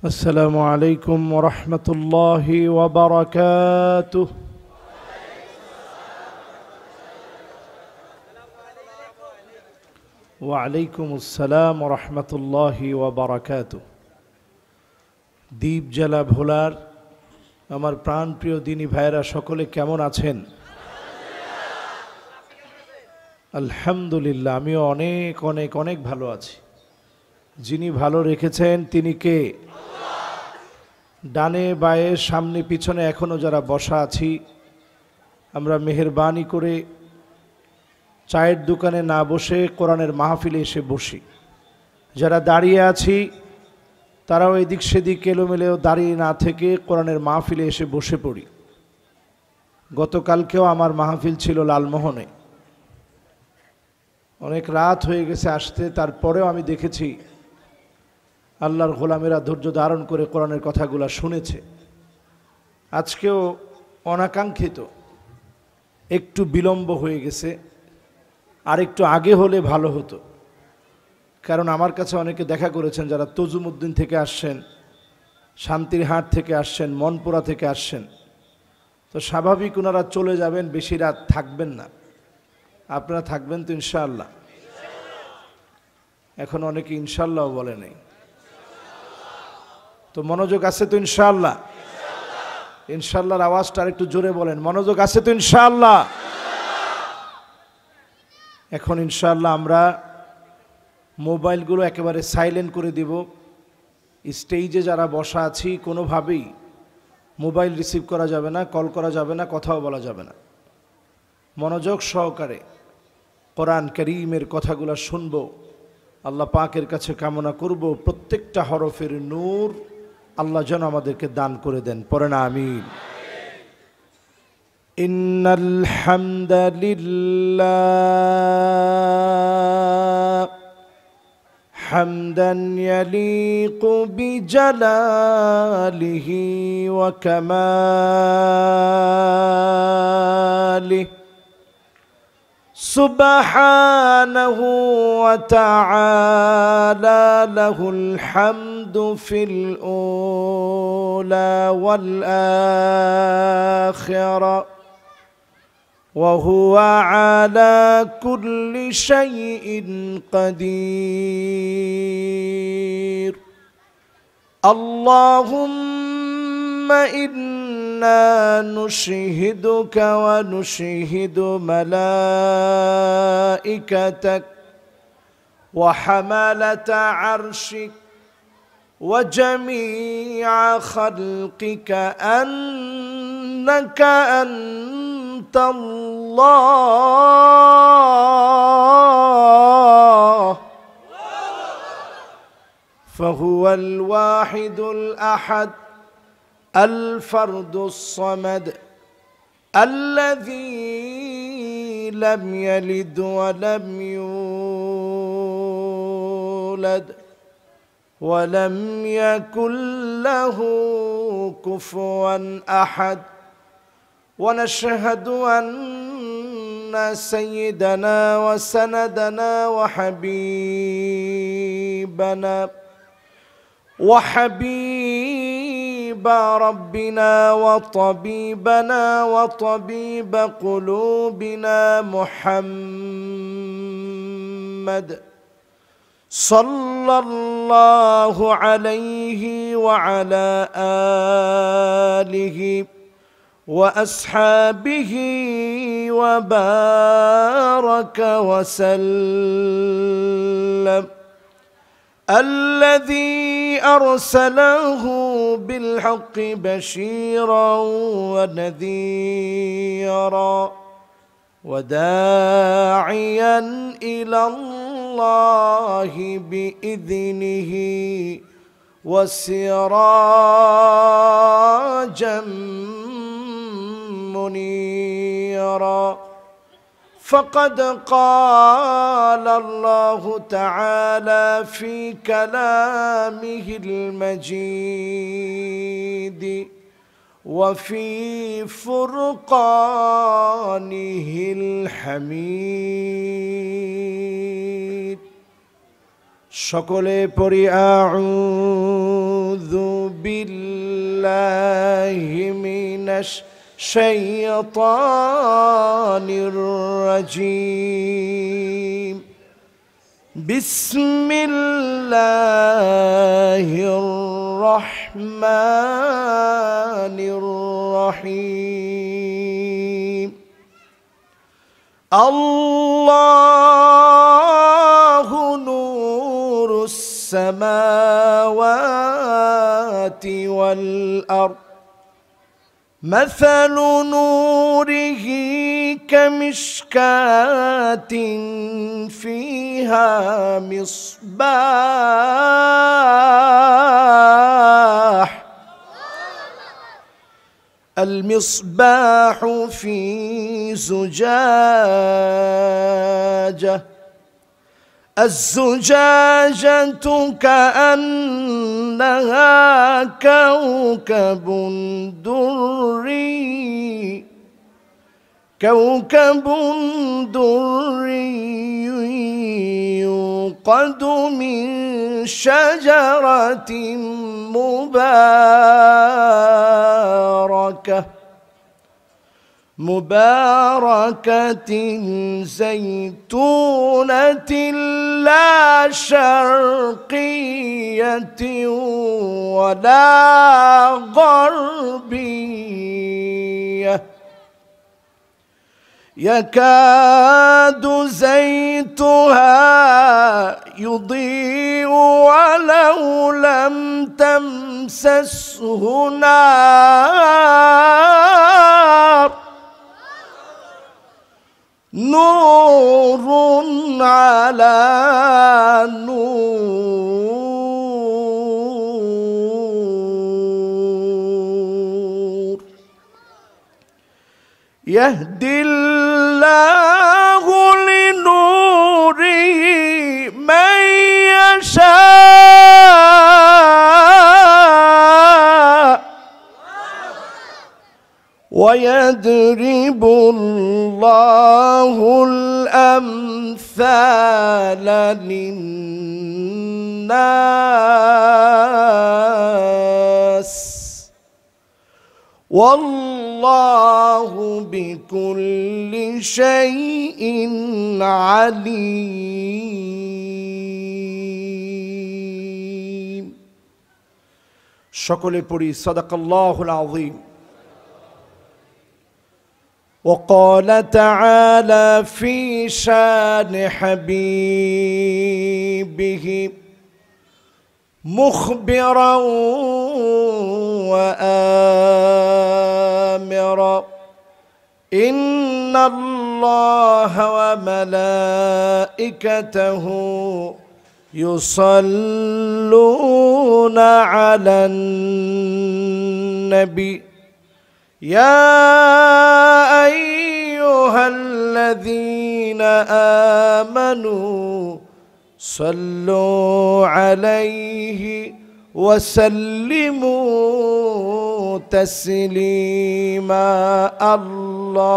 السلام عليكم ورحمة الله وبركاته. وعليكم السلام ورحمة الله وبركاته. দীপ জ্বালা ভোলার আমার প্রাণপ্রিয় দিনী ভাইরা সকলে কেমন আছেন? আলহামদুলিল্লাহ, আমিও অনেক অনেক অনেক ভালো আছি। যিনি ভালো রেখেছেন তিনি কে? ডানে বায়ে সামনে পিছনে এখনও যারা বসা আছি, আমরা মেহেরবানি করে চায়ের দোকানে না বসে কোরআনের মাহফিলে এসে বসি। যারা দাঁড়িয়ে আছি তারাও এদিক সেদিক এলোমেলেও দাঁড়িয়ে না থেকে কোরআনের মাহফিলে এসে বসে পড়ি। গতকালকেও আমার মাহফিল ছিল লালমোহনে। অনেক রাত হয়ে গেছে আসতে, তারপরেও আমি দেখেছি আল্লাহর গোলামেরা ধৈর্য ধারণ করে কোরআনের কথাগুলো শুনেছে। আজকেও অনাকাঙ্ক্ষিত একটু বিলম্ব হয়ে গেছে, আর একটু আগে হলে ভালো হতো। কারণ আমার কাছে অনেকে দেখা করেছেন যারা তজুমউদ্দিন থেকে আসছেন, শান্তিরহাট থেকে আসছেন, মনপুরা থেকে আসছেন। তো স্বাভাবিক ওনারা চলে যাবেন, বেশি রাত থাকবেন না। আপনারা থাকবেন তো ইনশাআল্লাহ? এখন অনেকে ইনশাআল্লাহ বলে নেই, তো মনোযোগ আছে তো ইনশাআল্লাহ? ইনশাআল্লাহর আওয়াজটা আর একটু জোরে বলেন। মনোযোগ আছে তো ইনশাআল্লাহ? এখন ইনশাআল্লাহ আমরা মোবাইলগুলো একেবারে সাইলেন্ট করে দিব। স্টেজে যারা বসা আছি কোনোভাবেই মোবাইল রিসিভ করা যাবে না, কল করা যাবে না, কথাও বলা যাবে না। মনোযোগ সহকারে কোরআন কারীমের কথাগুলো শুনব। আল্লাহ পাকের কাছে কামনা করব প্রত্যেকটা হরফের নূর আল্লাহ যেন আমাদেরকে দান করে দেন। পড়েন আমিন। ইন্নাল হামদালিল্লাহ হামদান ইয়ালিকু বিজালালিহি ওয়া কামালিহি সুবহানাহু ওয়া তাআলা লাহুল হামদু ফিল উলা ওয়াল আখিরা ওয়া হুয়া আলা কুল্লি শাইইন কাদির। আল্লাহুম্মা ইন্না নুশহিদুকা ওয়া নুশহিদু মালাইকাতাক ওয়া হামালাতা আরশিক ওয়া জামিআ খালকিকা আন্নাকা আনতাল্লাহ فهو الواحد الأحد الفرد الصمد الذي لم يلد ولم يولد ولم يكن له كفوا أحد. ونشهد أن سيدنا وسندنا وحبيب ربنا وطبيبنا وطبيب قلوبنا محمد صلى الله عليه وعلى آله وأصحابه وبارك وسلم الذي أرسله بالحق بشيرا ونذيرا وداعيا إلى الله بإذنه وسراجا منيرا. فقد قال الله تعالى في كلامه المجيد وفي فرقانه الحميد সকলে পড়ি আউযু بالله من الشيطان الرجيم بسم الله الرحمن الرحيم الله نور السماوات والأرض مثل نوره كمشكاة فيها مصباح المصباح في زجاجة الزجاجة كأنها كوكب دري يوقد من شجرة مباركة زيتونة لا شرقية ولا غربية يكاد زيتها يضيء ولو لم تمسسه نار نور على نور يهدي الله لنوره من يشاء ويضرب الله الأمثال للناس والله بكل شيء عليم সকলে পড়ি সাদাকাল্লাহুল আযীম وقال تعالى في شان حبيبه مخبرا وآمرا إن الله وملائكته يصلون على النبي يا أيها الذين آمنوا صلوا عليه وسلموا تسليما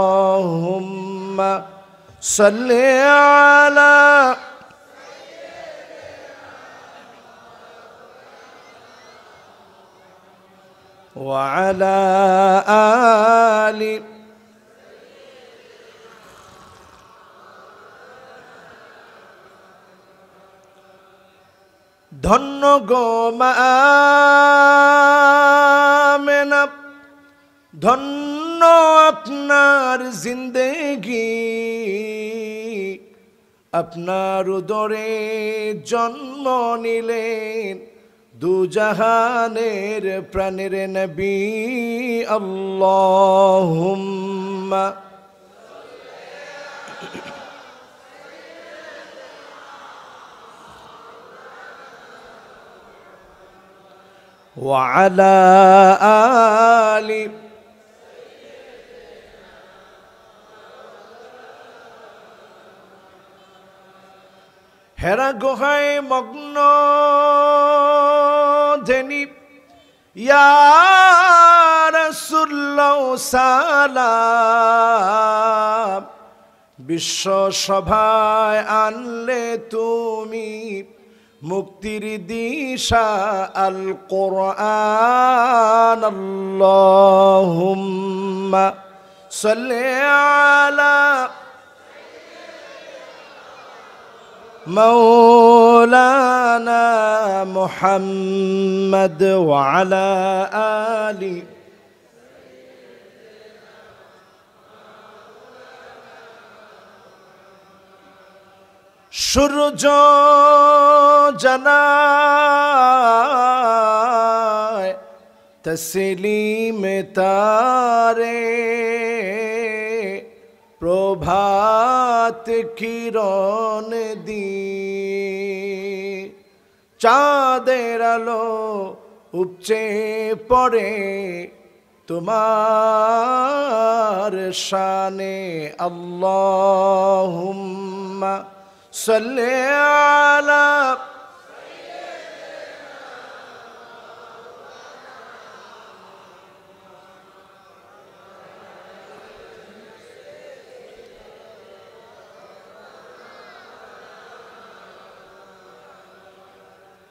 اللهم صل على وعلى آل ধন্য গো মা আমেনা ধন্য আপনার জিন্দেগি আপনার উদরে জন্ম নিলেন দুজাহানের প্রাণের নবী আল্লাহুম্মা وعلى آل হেরা গুহায় মগ্ন ধেনি ইয়া রাসূলুল্লাহ সালাম বিশ্ব সভায় আনলে তুমি মুক্তির দিশা আল কোরআন আল্লাহুম্মা সাল্লি আলা মাওলানা মুহাম্মদ ওয়া আলা আলি সূর্য জানায় তসলিম তারে প্রভাত কিরণ দিয়ে চাঁদের আলো উপচে পড়ে তোমার শানে আল্লাহুম্মা সাল্লি আলা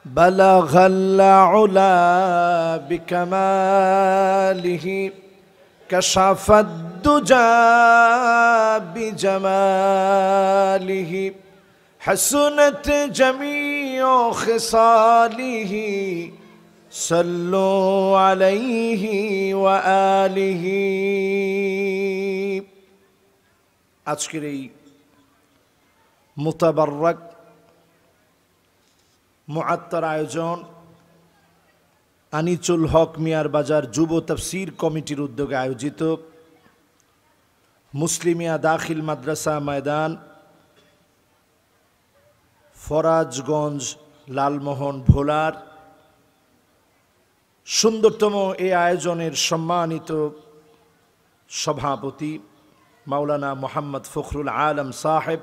بلغ العلا بكماله كشف الدجى بجماله حسنت جميع خصاله صلوا عليه وآله আজকের এই মুতাবাররাক মুআত্তার আয়োজন আনিচুল হক মিয়ার বাজার যুব তাফসীর কমিটির উদ্যোগে আয়োজিত মুসলিমিয়া দাখিল মাদ্রাসা ময়দান ফরাজগঞ্জ লালমোহন ভোলার সুন্দরতম এই আয়োজনের সম্মানিত সভাপতি মাওলানা মোহাম্মদ ফখরুল আলম সাহেব,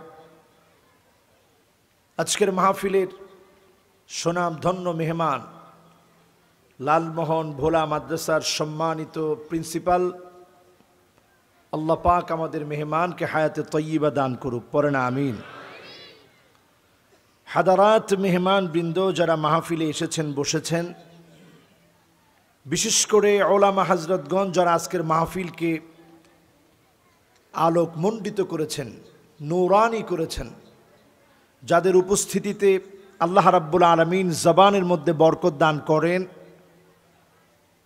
আজকের মাহফিলের সুনামধন্য মেহমান লালমোহন ভোলা মাদ্রাসার সম্মানিত প্রিন্সিপাল, আল্লাহ পাক আমাদের মেহমানকে হায়াতে তয়্যিবা দান করুক, পড়েন আমিন। হাদারাত মেহমান বৃন্দ যারা মাহফিলে এসেছেন বসেছেন, বিশেষ করে ওলামা হযরতগণ যারা আজকের মাহফিলকে আলোকমণ্ডিত করেছেন, নূরানি করেছেন, যাদের উপস্থিতিতে আল্লাহ রাব্বুল আলামিন জবানের মধ্যে বরকত দান করেন,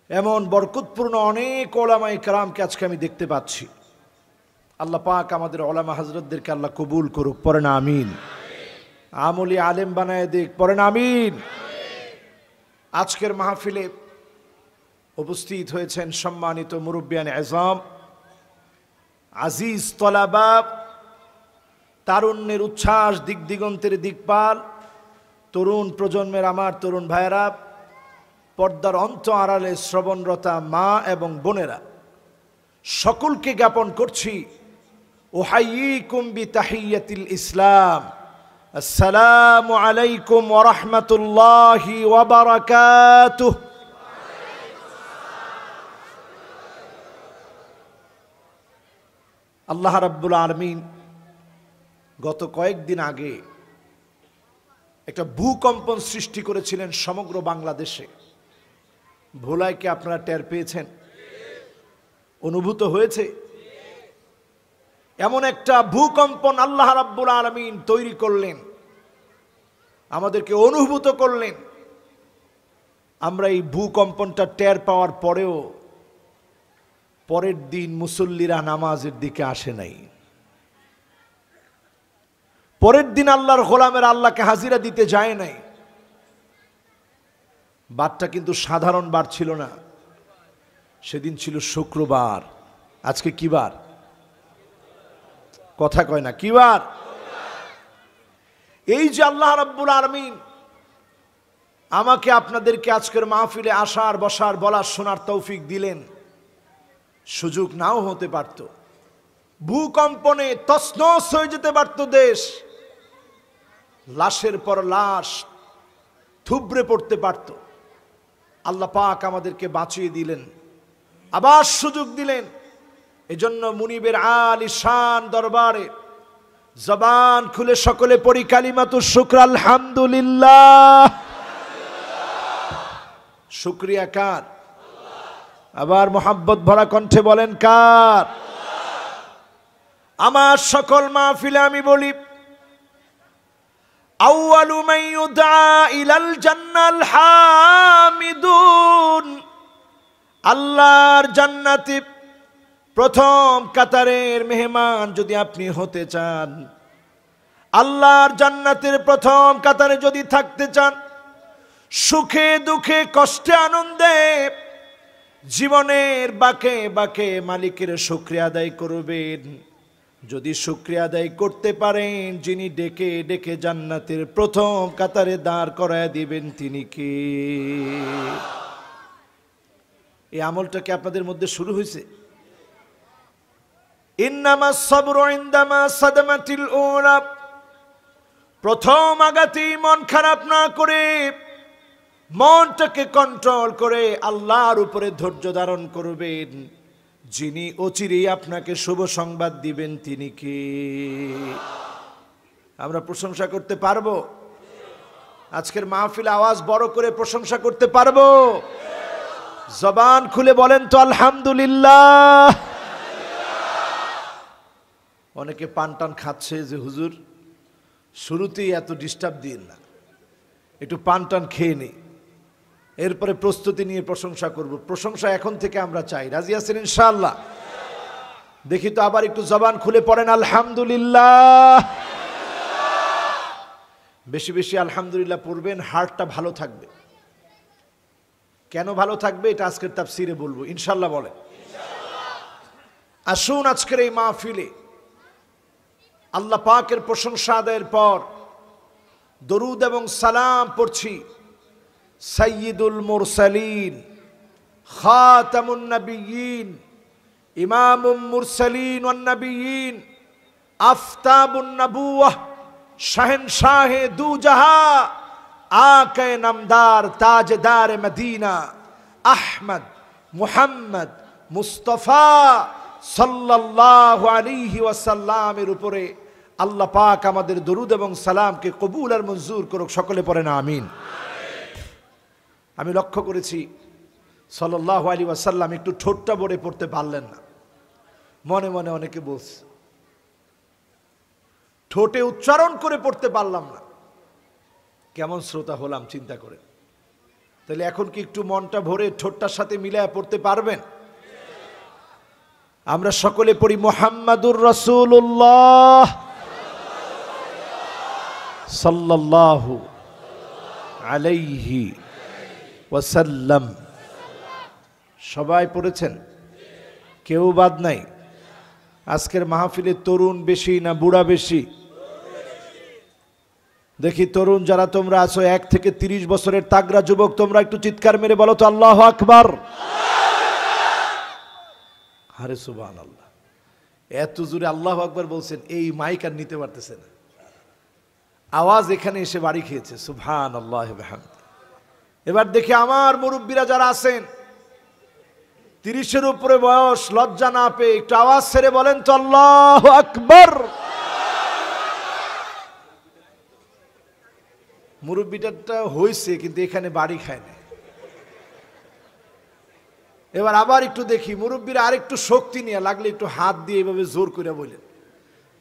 এমন বরকতপূর্ণ অনেক ওলামায়ে কেরামকে আজকে আমি দেখতে পাচ্ছি। আল্লাহ পাক আমাদের ওলামা হযরতদেরকে আল্লাহ কবুল করুক, পড়েন আমিন। আমলি আলেম বানায় দিক, পড়েন আমিন। আজকের মাহফিলে উপস্থিত হয়েছেন সম্মানিত মুরব্বিয়ান আযম, আজিজ তলাবা, তারুণ্যের উচ্ছ্বাস, দিগদিগন্তের দিকপাল, তরুণ প্রজন্মের আমার তরুণ ভাইয়েরা, পর্দার অন্ত আড়ালে শ্রবণরতা মা এবং বোনেরা, সকলকে জ্ঞাপন করছি উহাইয়িকুম বিতাহিয়াতিল ইসলাম, আসসালামু আলাইকুম ওয়া রাহমাতুল্লাহি ওয়া বারাকাতুহু। আল্লাহ রাব্বুল আলামিন গত কয়েকদিন আগে একটা ভূকম্পন সৃষ্টি করেছিলেন সমগ্র বাংলাদেশে। ভোলায় কি আপনারা টের পেয়েছেন? অনুভূত হয়েছে? এমন একটা ভূকম্পন আল্লাহ রাব্বুল আলামিন তৈরি করলেন, আমাদেরকে অনুভূত করলেন। আমরা এই ভূকম্পনটা টের পাওয়ার পরেও পরের দিন মুসল্লিরা নামাজের দিকে আসে নাই। পরের দিন আল্লাহর গোলামের আল্লাহকে হাজিরা দিতে যায় নাই। বারটা কিন্তু সাধারণ বার ছিল না, সেদিন ছিল শুক্রবার। আজকে কি বার? কথা কয় না, কি বার? এই যে আল্লাহ রাব্বুল আলামিন আমাকে আপনাদেরকে আজকের মাহফিলে আসার, বসার, বলার, শোনার তৌফিক দিলেন, সুযোগ নাও হতে পারত। ভূকম্পনে তছনছ হয়ে যেতে পারত দেশ, লাশের পর লাশ থুবড়ে পড়তে পারত। আল্লাহ পাক আমাদেরকে বাঁচিয়ে দিলেন, আবার সুযোগ দিলেন। এজন্য মুনিবের আলী শান দরবারে জবান খুলে সকলে পড়ি কালিমাতুশ শুকর আলহামদুলিল্লাহ। শুকরিয়া কার? আবার মোহাব্বত ভরা কণ্ঠে বলেন কার? আমার সকল মাহফিলে আমি বলি আউয়ালু মান ইউদা ইলাল জান্নাল হামিদুন। আল্লাহর জান্নাতে প্রথম কাতারের মেহমান যদি আপনি হতে চান, আল্লাহর জান্নাতের প্রথম কাতারে যদি থাকতে চান, সুখে দুঃখে কষ্টে আনন্দে জীবনের বাঁকে বাঁকে মালিকের শুকরিয়া আদায় করবেন। যদি শুকরিয়া আদায় করতে পারেন, যিনি ডেকে ডেকে জান্নাতের প্রথম কাতারে দাঁড় করায় দিবেন তিনি কে? এই আমলটা কি আপনাদের মধ্যে শুরু হয়েছে? ইন্নামাস সাবরু ইনদামা সাদমাতিল উলা। প্রথম আঘাতেই মন খারাপ না করে মনটাকে কন্ট্রোল করে আল্লাহর উপরে ধৈর্য ধারণ করবেন। যিনি অচিরেই আপনাকে শুভ সংবাদ দিবেন তিনি কে? আমরা প্রশংসা করতে পারবো? আজকের মাহফিলে আওয়াজ বড় করে প্রশংসা করতে পারবো? জবান খুলে বলেন তো আলহামদুলিল্লাহ। অনেকে পান টান খাচ্ছে যে হুজুর শুরুতেই এত ডিস্টার্ব দিন না, একটু পান টান খেয়ে নেই, এরপরে প্রস্তুতি নিয়ে প্রশংসা করব। প্রশংসা এখন থেকে আমরা চাই। রাজি আছেন ইনশাআল্লাহ? দেখি তো আবার একটু জবান খুলে পড়েন আলহামদুলিল্লাহ। বেশি বেশি আলহামদুলিল্লাহ পড়বেন, হার্টটা ভালো থাকবে। কেন ভালো থাকবে এটা আজকের তাফসিরে বলবো ইনশাআল্লাহ। বলেন আসুন আজকের এই মাহফিলে আল্লাহ পাকের প্রশংসা আদায়ের পর দরুদ এবং সালাম পড়ছি সাইয়্যিদুল মুরসালিন, খাতামুন নবিয়্যিন, ইমামুল মুরসালিন ওয়ান নবিয়্যিন, আফতাবুন নবুওয়াহ, শাহেনশাহে দু জাহা, আকে নামদার তাজদার মদিনা, আহমদ মুহাম্মদ মুস্তাফা সাল্লাল্লাহু আলাইহি ওয়াসাল্লামের উপরে আল্লাহ পাক আমাদের দরুদ এবং সালামকে কবুল আর মঞ্জুর করুক। সকলে পড়েন আমিন। আমি লক্ষ্য করেছি সাল্লাল্লাহু আলাইহি ওয়াসাল্লাম একটু ঠোঁটটা ভরে পড়তে পারলেন না। মনে মনে অনেকে বলছে ঠোঁটে উচ্চারণ করে পড়তে পারলাম না। কেমন শ্রোতা হলাম চিন্তা করে। তাহলে এখন কি একটু মনটা ভরে ঠোঁটটার সাথে মিলায় পড়তে পারবেন? আমরা সকলে পড়ি মুহাম্মাদুর রাসূলুল্লাহ সাল্লাল্লাহু আলাইহি ওয়াসাল্লাম। সবাই পড়েছেন? কেউ বাদ নাই? আজকের মাহফিলে তরুণ বেশি না বুড়া বেশি? দেখি তরুণ যারা তোমরা আছো 1 থেকে 30 বছরের তাগড়া যুবক, তোমরা একটু চিৎকার মেরে বলো তো আল্লাহু আকবার। আরে সুবহানাল্লাহ, এত জোরে আল্লাহু আকবার বলছেন, এই মাইক আর নিতে পারতেছে না, আওয়াজ এখানে এসে বাড়ি খেয়েছে। সুবহানাল্লাহ ওয়া বিহামদি। এবার দেখি আমার মুরব্বীরা যারা আছেন 30-এর উপরে বয়স, লজ্জা না পেয়ে একটু আওয়াজ ছেড়ে বলেন তো আল্লাহু আকবার। মুরব্বীটা হয়েছে কিন্তু এখানে বাড়ি খায় না। এবার আবার একটু দেখি মুরব্বীরা আর একটু শক্তি নিয়ে, লাগলে একটু হাত দিয়ে এভাবে জোর করে বলেন,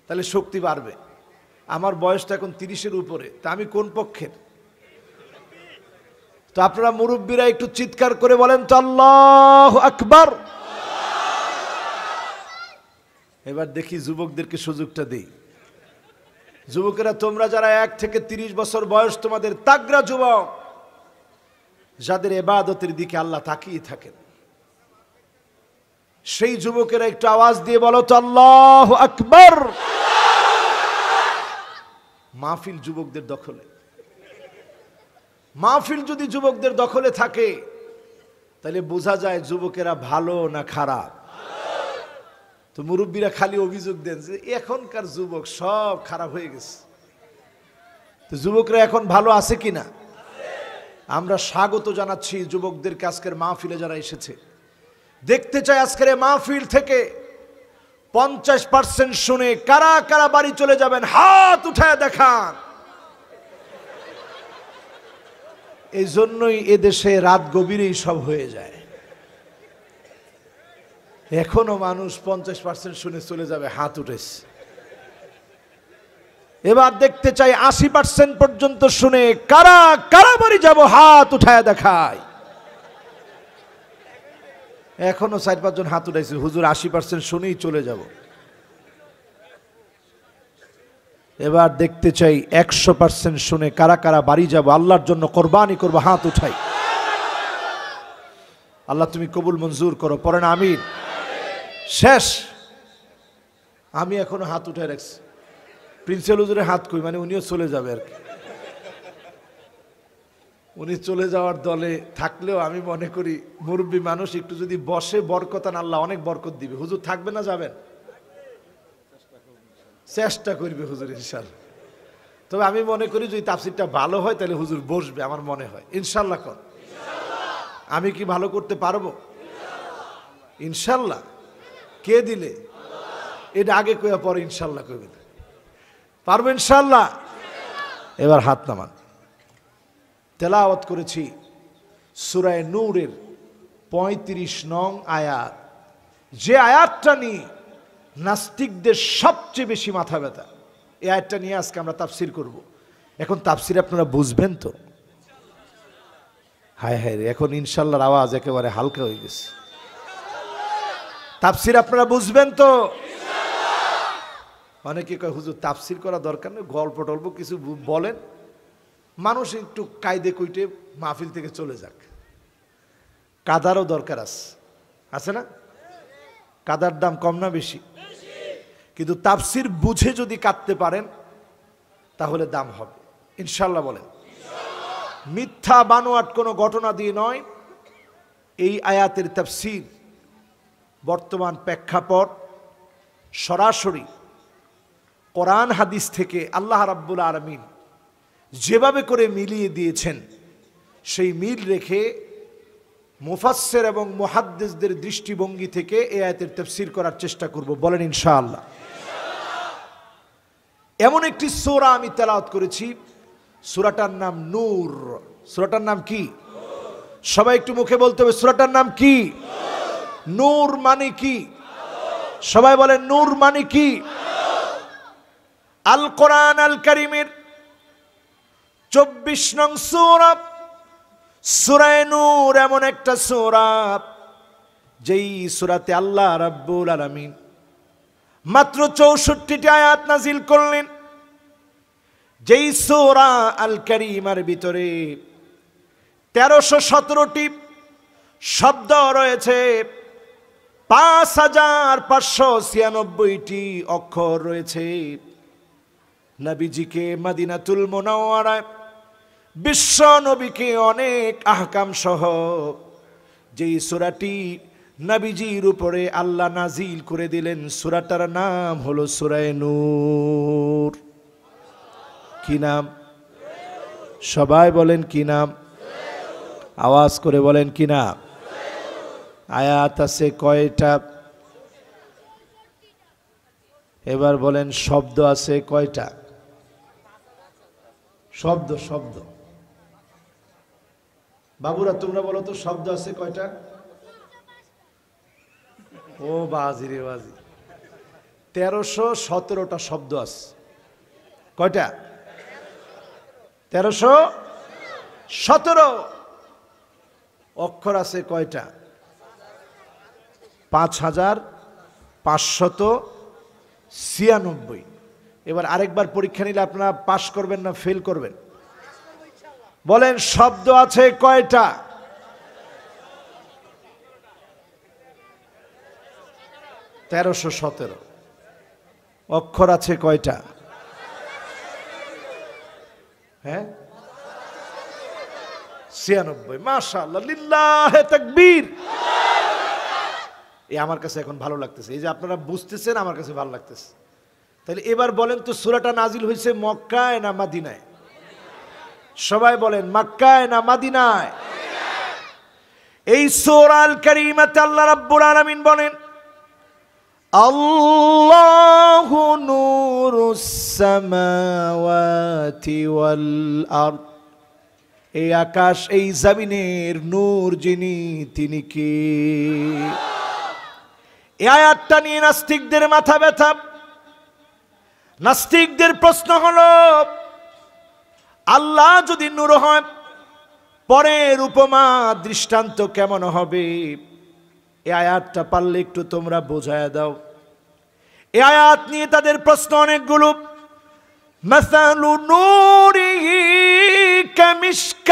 তাহলে শক্তি বাড়বে। আমার বয়সটা এখন 30-এর উপরে, তা আমি কোন পক্ষের? তো আপনারা মুরব্বীরা একটু চিৎকার করে বলেন তো আল্লাহু আকবার। এবার দেখি যুবকদেরকে সুযোগটা দেই। যুবকেরা তোমরা যারা 1 থেকে 30 বছর বয়স, তোমাদের তাগড়া যুবক, যাদের ইবাদতের দিকে আল্লাহ তাকিয়ে থাকেন, সেই যুবকেরা একটু আওয়াজ দিয়ে বলো তো আল্লাহু আকবার। মাহফিল যুবকদের দখলে। মাহফিল যদি যুবকদের দখলে থাকে তাহলে বোঝা যায় যুবকেরা ভালো না খারাপ। তো মুরব্বীরা খালি অভিযোগ দেন যে এখনকার যুবক সব খারাপ হয়ে গেছে। তো যুবকরা এখন ভালো আছে কিনা? আমরা স্বাগত জানাচ্ছি যুবকদেরকে আজকের মাহফিলে যারা এসেছে। দেখতে চাই আজকের এই মাহফিল থেকে 50% শুনে কারা কারা বাড়ি চলে যাবেন হাত উঠায় দেখান। এই জন্যই এদেশে রাত গভীরেই সব হয়ে যায়। এখনো মানুষ 50% শুনে চলে যাবে হাত উঠেছে। এবার দেখতে চাই 80% পর্যন্ত শুনে কারা কারা বাড়ি যাব হাত উঠায় দেখায়। এখনো 4-5 জন হাত উঠাইছে, হুজুর 80% শুনেই চলে যাব। এবার দেখতে চাই 100% শুনে কারা কারা বাড়ি যাব আল্লাহর জন্য কোরবানি করব হাত উঠাই। আল্লাহ তুমি কবুল মঞ্জুর করো, পড়েন আমিন। শেষ। আমি এখনো হাত উঠায় রাখছি। প্রিন্সিপাল হুজুরের হাত কই, মানে উনিও চলে যাবে আর কি। উনি চলে যাওয়ার দলে থাকলেও আমি মনে করি মুরব্বী মানুষ একটু যদি বসে বরকতান আল্লাহ অনেক বরকত দিবে। হুজুর থাকবে না যাবেন? চেষ্টা করবে হুজুর ইনশাল্লাহ। তবে আমি মনে করি যদি তাফসিরটা ভালো হয় তাহলে হুজুর বসবে, আমার মনে হয়। ইনশাল্লাহ কর। আমি কি ভালো করতে পারবো? ইনশাল্লাহ। কে দিলে? এটা আগে কইয়া পরে ইনশাল্লাহ কইবেন। পারবো ইনশাল্লাহ? এবার হাত নামান। তেলাওয়াত করেছি সূরা নূরের 35 নং আয়াত, যে আয়াতটা নিয়ে নাস্তিকদের সবচেয়ে বেশি মাথা ব্যথা। এই আয়াতটা নিয়ে আজকে আমরা তাফসির করব। এখন তাফসির আপনারা বুঝবেন তো? হায় হায় রে, এখন ইনশাল্লাহর আওয়াজ একেবারে হালকা হয়ে গেছে। তাফসির আপনারা বুঝবেন তো? অনেকে কয় হুজুর তাফসির করা দরকার নেই, গল্প টল্প কিছু বলেন, মানুষ একটু কায়দে কইটে মাহফিল থেকে চলে যাক। কাদারও দরকার আছে না? কাদার দাম কম না বেশি? কিন্তু তাফসির বুঝে যদি কাটতে পারেন তাহলে দাম হবে ইনশাল্লাহ। বলেন মিথ্যা বানোয়াট কোনো ঘটনা দিয়ে নয়। এই আয়াতের তাফসির বর্তমান প্রেক্ষাপট সরাসরি কোরআন হাদিস থেকে আল্লাহ রাব্বুল আলামিন যেভাবে করে মিলিয়ে দিয়েছেন সেই মিল রেখে মুফাসসির এবং মুহাদ্দিসদের দৃষ্টিভঙ্গি থেকে এই আয়াতের তাফসীর করার চেষ্টা করব। বলেন ইনশাআল্লাহ। এমন একটি সূরা আমি তেলাওয়াত করেছি, সূরাটার নাম নূর। সূরাটার নাম কি? সবাই একটু মুখে বলতে হবে সূরাটার নাম কি? নূর মানে কি? সবাই বলেন নূর মানে কি? আল কোরআন আল কারীমের 24 নং সূরা সূরা নূর এমন একটা সূরা যেই সূরাতে আল্লাহ রাব্বুল আলামিন মাত্র 64টি আয়াত নাজিল করলেন। যেই সূরা আল কারীমের ভিতরে 1317টি শব্দ রয়েছে, 5596টি অক্ষর রয়েছে। নবীজিকে মদিনাতুল মুনাওয়ারায় বিশ্ব নবীকে অনেক আহকাম সহ যেই সূরাটি নবীজির উপরে আল্লাহ নাজিল করে দিলেন, সূরাটার নাম হলো সূরা নূর। কি নাম? সবাই বলেন কি নাম? আওয়াজ করে বলেন কি নাম? আয়াত আছে কয়টা? এবার বলেন শব্দ আছে কয়টা? শব্দ শব্দ বাবুরা তোমরা বলো তো শব্দ আছে কয়টা? ও বাজি রে বাজি, 1317টা শব্দ আছে। কয়টা? 1317। অক্ষর আছে কয়টা? 5596। এবার আরেকবার পরীক্ষা নিলে আপনারা পাস করবেন না ফেল করবেন? বলেন শব্দ আছে কয়টা? 1317। অক্ষর আছে কয়টা? হ্যাঁ 96। মাশাআল্লাহ, লিল্লাহে তাকবীর। এই আমার কাছে এখন ভালো লাগতেছে, এই যে আপনারা বুঝতেছেন আমার কাছে ভালো লাগতেছে। তাহলে এবার বলেন তো সূরাটা নাজিল হয়েছে মক্কায় না মদিনায়? সবাই বলেন মক্কায় না মদিনায়? এই সূরা আল কারীমাতে আল্লাহ রাব্বুল আলামিন বলেন আল্লাহু নূরুস সামাওয়াতি ওয়াল আরদ, এই আকাশ এই জমিনের নূর যিনি, তিনি কে? এই আয়াতটা নিয়ে নাস্তিকদের মাথা ব্যথা। নাস্তিকদের প্রশ্ন হলো, আল্লাহ যদি নূর হয়, পরের উপমা দৃষ্টান্ত কেমন হবে? এই আয়াতটা পারলে একটু তোমরা বোঝায় দাও। এই আয়াত নিয়ে তাদের প্রশ্ন অনেকগুলো। মাসালু নূরিহি কামিশকাত,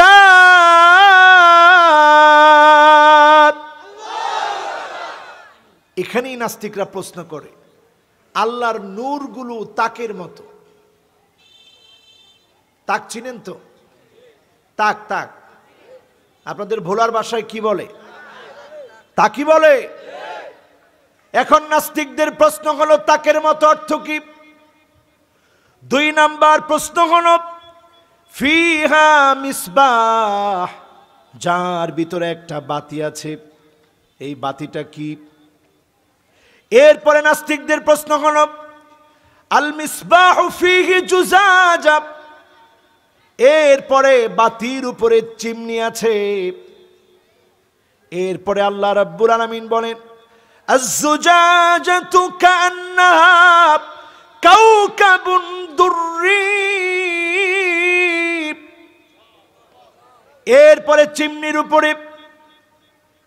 এখানেই নাস্তিকরা প্রশ্ন করে, আল্লাহর নূরগুলো তাকের মতো। তাক চিনেন তো? তাক তাক আপনাদের ভোলার ভাষায় কি বলে? তাকি বলে। এখন নাস্তিকদের প্রশ্ন হলো, তাকের মতো অর্থ কি? 2 নাম্বার প্রশ্ন হলো, ফিহা মিসবাহ, যার ভিতরে একটা বাতি আছে, এই বাতিটা কি? এরপরে নাস্তিকদের প্রশ্ন হলো, আল মিসবাহু ফিহি জুজাজা, এরপরে বাতির উপরে চিমনি আছে। এরপরে আল্লাহ রাব্বুল আলামিন বলেন, আয-যুজাজাতু কান্নাহা কাওকাবুন দুররি, এরপরে চিমনির উপরে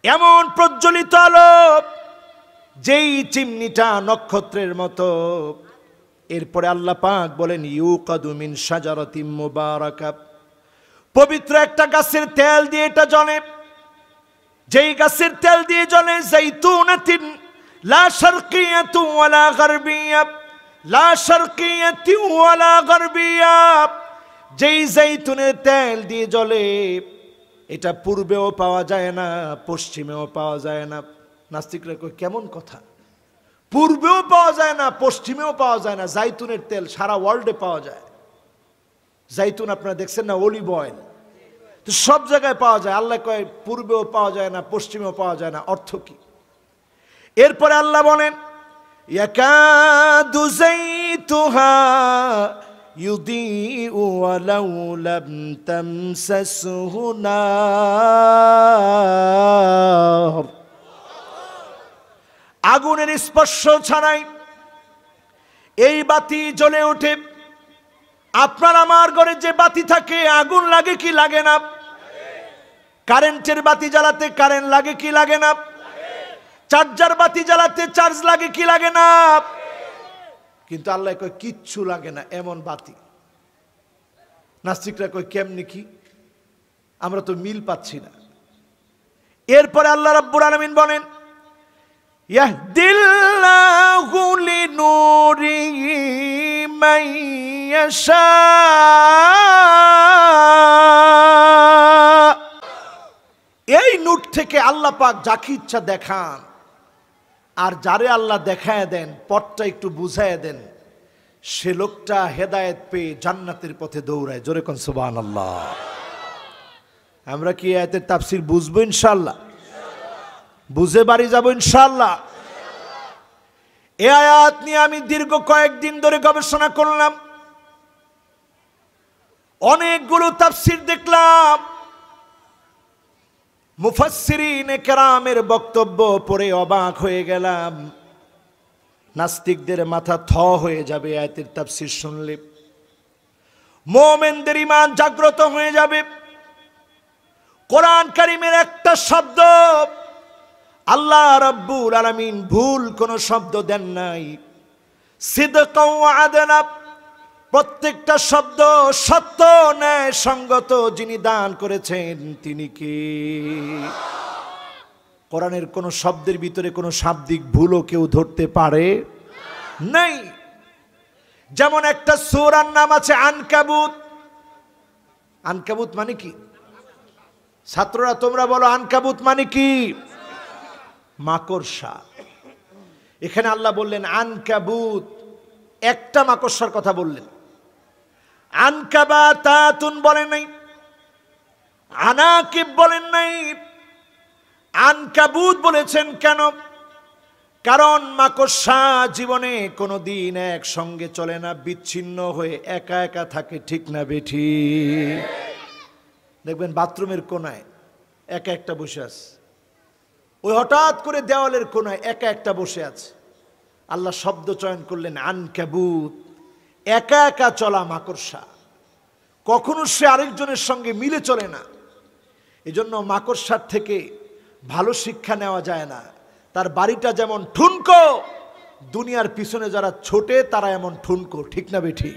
এমন প্রজ্বলিত আলো যেই চিমনিটা নক্ষত্রের মতো। এরপরে আল্লাহ পাক বলেন, ইউকাদু মিন শাজারাতিম মুবারাকা, পবিত্র একটা গাছের তেল দিয়ে এটা জ্বলে। যেই গাছের তেল দিয়ে জ্বলে, যাইতুনাতিন লা শারকিয়াতু ওয়ালা গারবিয়া, লা শারকিয়াতু ওয়ালা গারবিয়া, যেই যাইতুনের তেল দিয়ে জ্বলে, এটা পূর্বেও পাওয়া যায় না, পশ্চিমেও পাওয়া যায় না। নাস্তিকরা কয়, কেমন কথা? পূর্বেও পাওয়া যায় না, পশ্চিমেও পাওয়া যায় না, জাইতুনের তেল সারা ওয়ার্ল্ডে পাওয়া যায়। জাইতুন আপনারা দেখছেন না, অলিভ অয়েল, তো সব জায়গায় পাওয়া যায়। আল্লাহ কয় পূর্বেও পাওয়া যায় না, পশ্চিমেও পাওয়া যায় না, অর্থ কি? এরপরে আল্লাহ বলেন, ইয়াকাদু যাইতুহা ইউদিউ ওয়ালাউ লাম তামসাসহু নার, আগুনের স্পর্শ ছাড়াই এই বাতি জ্বলে ওঠে। আপনার আমার ঘরে যে বাতি থাকে, আগুন লাগে কি লাগে না? কারেন্টের বাতি জ্বালাতে কারেন্ট লাগে কি লাগে না? চার্জার বাতি জ্বালাতে চার্জ লাগে কি লাগে না? কিন্তু আল্লাহ কয় কিচ্ছু লাগে না, এমন বাতি। নাস্তিকরা কয় কেমনি কি? আমরা তো মিল পাচ্ছি না। এরপরে আল্লাহ রাব্বুল আলামিন বলেন, ইয়াহদিল্লাহু লিনূরিহি মান ইয়াশা, এই নূর থেকে আল্লাহ পাক যাকে ইচ্ছা দেখান, আর যারে আল্লাহ দেখায় দেন, পথটা একটু বুঝায় দেন, সে লোকটা হেদায়েত পেয়ে জান্নাতের পথে দৌড়ায়। জোরে কোন সুবহানাল্লাহ। আমরা কি আয়াতের তাফসীর বুঝবো ইনশাআল্লাহ? বুঝে বাড়ি যাব ইনশাআল্লাহ। এই আয়াত নিয়ে আমি দীর্ঘ কয়েকদিন ধরে গবেষণা করলাম, অনেকগুলো তাফসীর দেখলাম, মুফাসসিরিনে কেরামের বক্তব্য পড়ে অবাক হয়ে গেলাম। নাস্তিকদের মাথা থ হয়ে যাবে আয়াতের তাফসীর শুনলে, মুমিনদের ঈমান জাগ্রত হয়ে যাবে। কোরআন কারীমের একটা শব্দ আল্লাহ রাব্বুল আলামিন ভুল কোন শব্দ দেন নাই, সিদকাও ওয়া আদলা, প্রত্যেকটা শব্দ সত্য ন্যায় সঙ্গত যিনি দান করেছেন তিনি কে? কোরআনের কোন শব্দের ভিতরে কোনো শাব্দিক ভুলও কেউ ধরতে পারে নাই। যেমন একটা সূরার নাম আছে আনকাবুত। আনকাবুত মানে কি? ছাত্ররা তোমরা বলো, আনকাবুত মানে কি? মাকড়সা। এখানে আল্লাহ বললেন আনকাবুত, একটা মাকড়সার কথা বললেন। আনকাবাতাতুন বলেন নাই, আনাকিব বলেন নাই, আনকাবুত বলেছেন। কেন? কারণ মাকড়সা জীবনে কোনোদিন একসঙ্গে চলে না, বিচ্ছিন্ন হয়ে একা একা থাকে, ঠিক না বেঠি? দেখবেন বাথরুমের কোনায় একা একটা বসে আছে, ওই হঠাৎ করে দেওয়ালের কোনায় একা একটা বসে আছে। আল্লাহ শব্দ চয়ন করলেন আনকাবুত, একা একা চলা মাকড়সা, কখনো সে আরেকজনের সঙ্গে মিলে চলে না। এজন্য মাকড়সার থেকে ভালো শিক্ষা নেওয়া যায় না। তার বাড়িটা যেমন ঠুনকো, দুনিয়ার পিছনে যারা ছোটে তারা এমন ঠুনকো, ঠিক না বেঠি?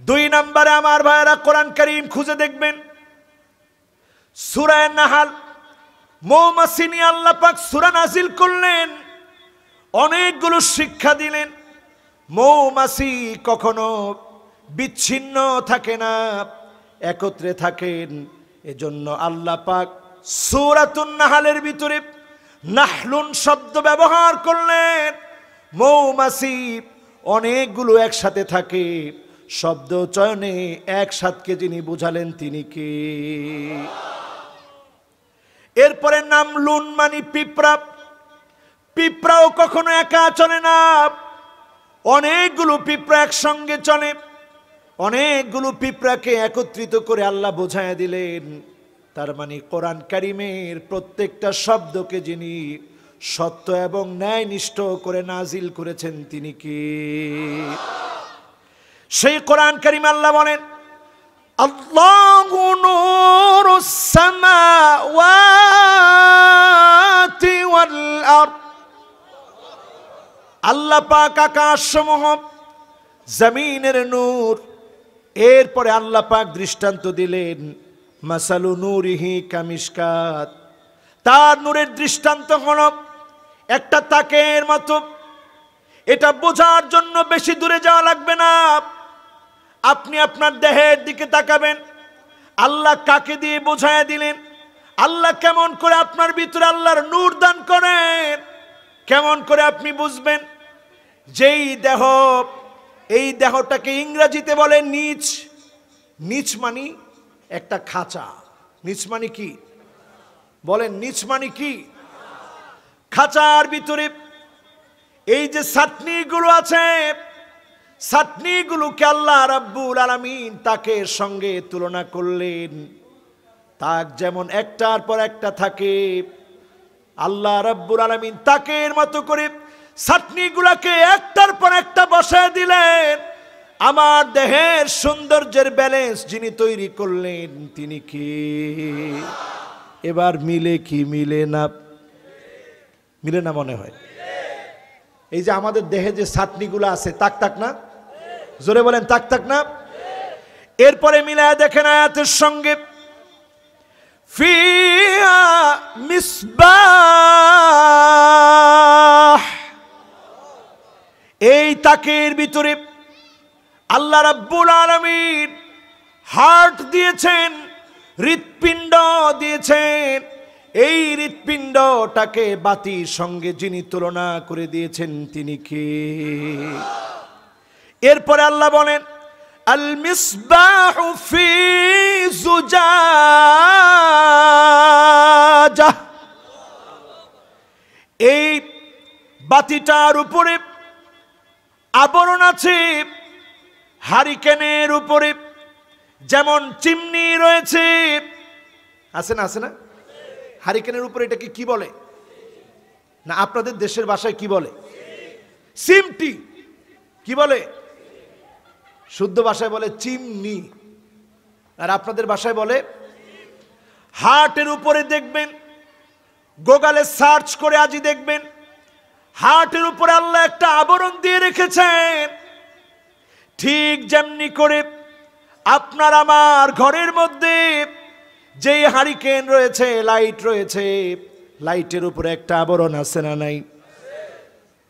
2 নম্বরে আমার ভাইয়েরা, কোরআন কারীম খুঁজে দেখবেন সূরা নাহাল, মৌমাছি নিয়ে আল্লাহ পাক সূরা নাজিল করলেন, অনেকগুলো শিক্ষা দিলেন। মৌমাছি কখনো বিচ্ছিন্ন থাকে না, একত্রে থাকেন। এজন্য আল্লাহ পাক সূরাতুন নাহালের ভিতরে নাহলুন শব্দ ব্যবহার করলেন। মৌমাছি অনেকগুলো একসাথে থাকে, শব্দ চয়নে একসাথে যিনি বুঝালেন তিনি কে? এরপরে নামলুন মানে পিঁপড়া। পিঁপড়াও কখনো একা চলে না, অনেকগুলো পিঁপড়া একসঙ্গে চলে। অনেকগুলো পিঁপড়াকে একত্রিত করে আল্লাহ বোঝায় দিলেন। তার মানে কোরআন কারীমের প্রত্যেকটা শব্দকে যিনি সত্য এবং ন্যায়নিষ্ঠ করে নাজিল করেছেন তিনি কে? সেই কোরআন কারীম আল্লাহ বলেন, আল্লাহু নূরুস সামাওয়াতি ওয়াল আরদ। আল্লাহ পাক আকাশসমূহ, জমিনের নূর। এরপরে আল্লাহ পাক দৃষ্টান্ত দিলেন, মাসালু নূরিহি কামিশকাত। তার নূরের দৃষ্টান্ত হল একটা তাকের মতো। এটা বোঝার জন্য বেশি দূরে যাওয়া লাগবে না। আপনি আপনার দেহের দিকে তাকাবেন, আল্লাহ কাকে দিয়ে বোঝায় দিলেন। আল্লাহ কেমন করে আপনার ভিতরে আল্লাহর নূর দান করেন, কেমন করে আপনি বুঝবেন? যেই দেহ, এই দেহটাকে ইংরেজিতে বলে নিচ। নিচ মানে একটা খাঁচা। নিচ মানে কি বলেন? নিচ মানে কি? খাঁচার ভিতরে এই যে ছাতনিগুলো আছে, ছাতনিগুলোকে আল্লাহ রাব্বুল আলামিন তাকের সঙ্গে তুলনা করলেন। তাক যেমন একটার পর একটা থাকে, আল্লাহ রাব্বুল আলামিন তাকের মতো করে ছাতনিগুলোকে একটার পর একটা বসায় দিলেন। আমার দেহের সৌন্দর্যের ব্যালেন্স যিনি তৈরি করলেন তিনি কি? এবার মিলে কি মিলে না? মিলে না মনে হয়। এই যে আমাদের দেহে যে ছাতনিগুলো আছে, তাক তাক না? জোরে বলেন, তাক তাক না? এরপরে মিলায় দেখেন আয়াতের সঙ্গে, ফিহা মিসবাহ। এই তাকের ভিতরে আল্লাহ রাব্বুল আলামিন হার্ট দিয়েছেন, হৃৎপিণ্ড দিয়েছেন। এই হৃৎপিণ্ডটাকে বাতির সঙ্গে যিনি তুলনা করে দিয়েছেন তিনি কে? এরপরে আল্লাহ বলেন, আল মিসবাহু ফি জুজাজা। এই বাতিটার উপরে আবরণ আছে, হারিকেনের উপরে যেমন চিমনি রয়েছে, আছে না? আছে না? হারিকেনের উপরে এটাকে কি বলে? না, আপনাদের দেশের ভাষায় কি বলে? চিমটি। কি বলে? শুদ্ধ ভাষায় বলে চিমনি, আর আপনাদের ভাষায় বলে হার্টের উপরে দেখবেন, গুগলে সার্চ করে আজই দেখবেন, হার্টের উপরে আল্লাহ একটা আবরণ দিয়ে রেখেছেন। ঠিক যেমনি করে আপনার আমার ঘরের মধ্যে যেই হারিকেন রয়েছে, লাইট রয়েছে, লাইটের উপরে একটা আবরণ আছে না নাই?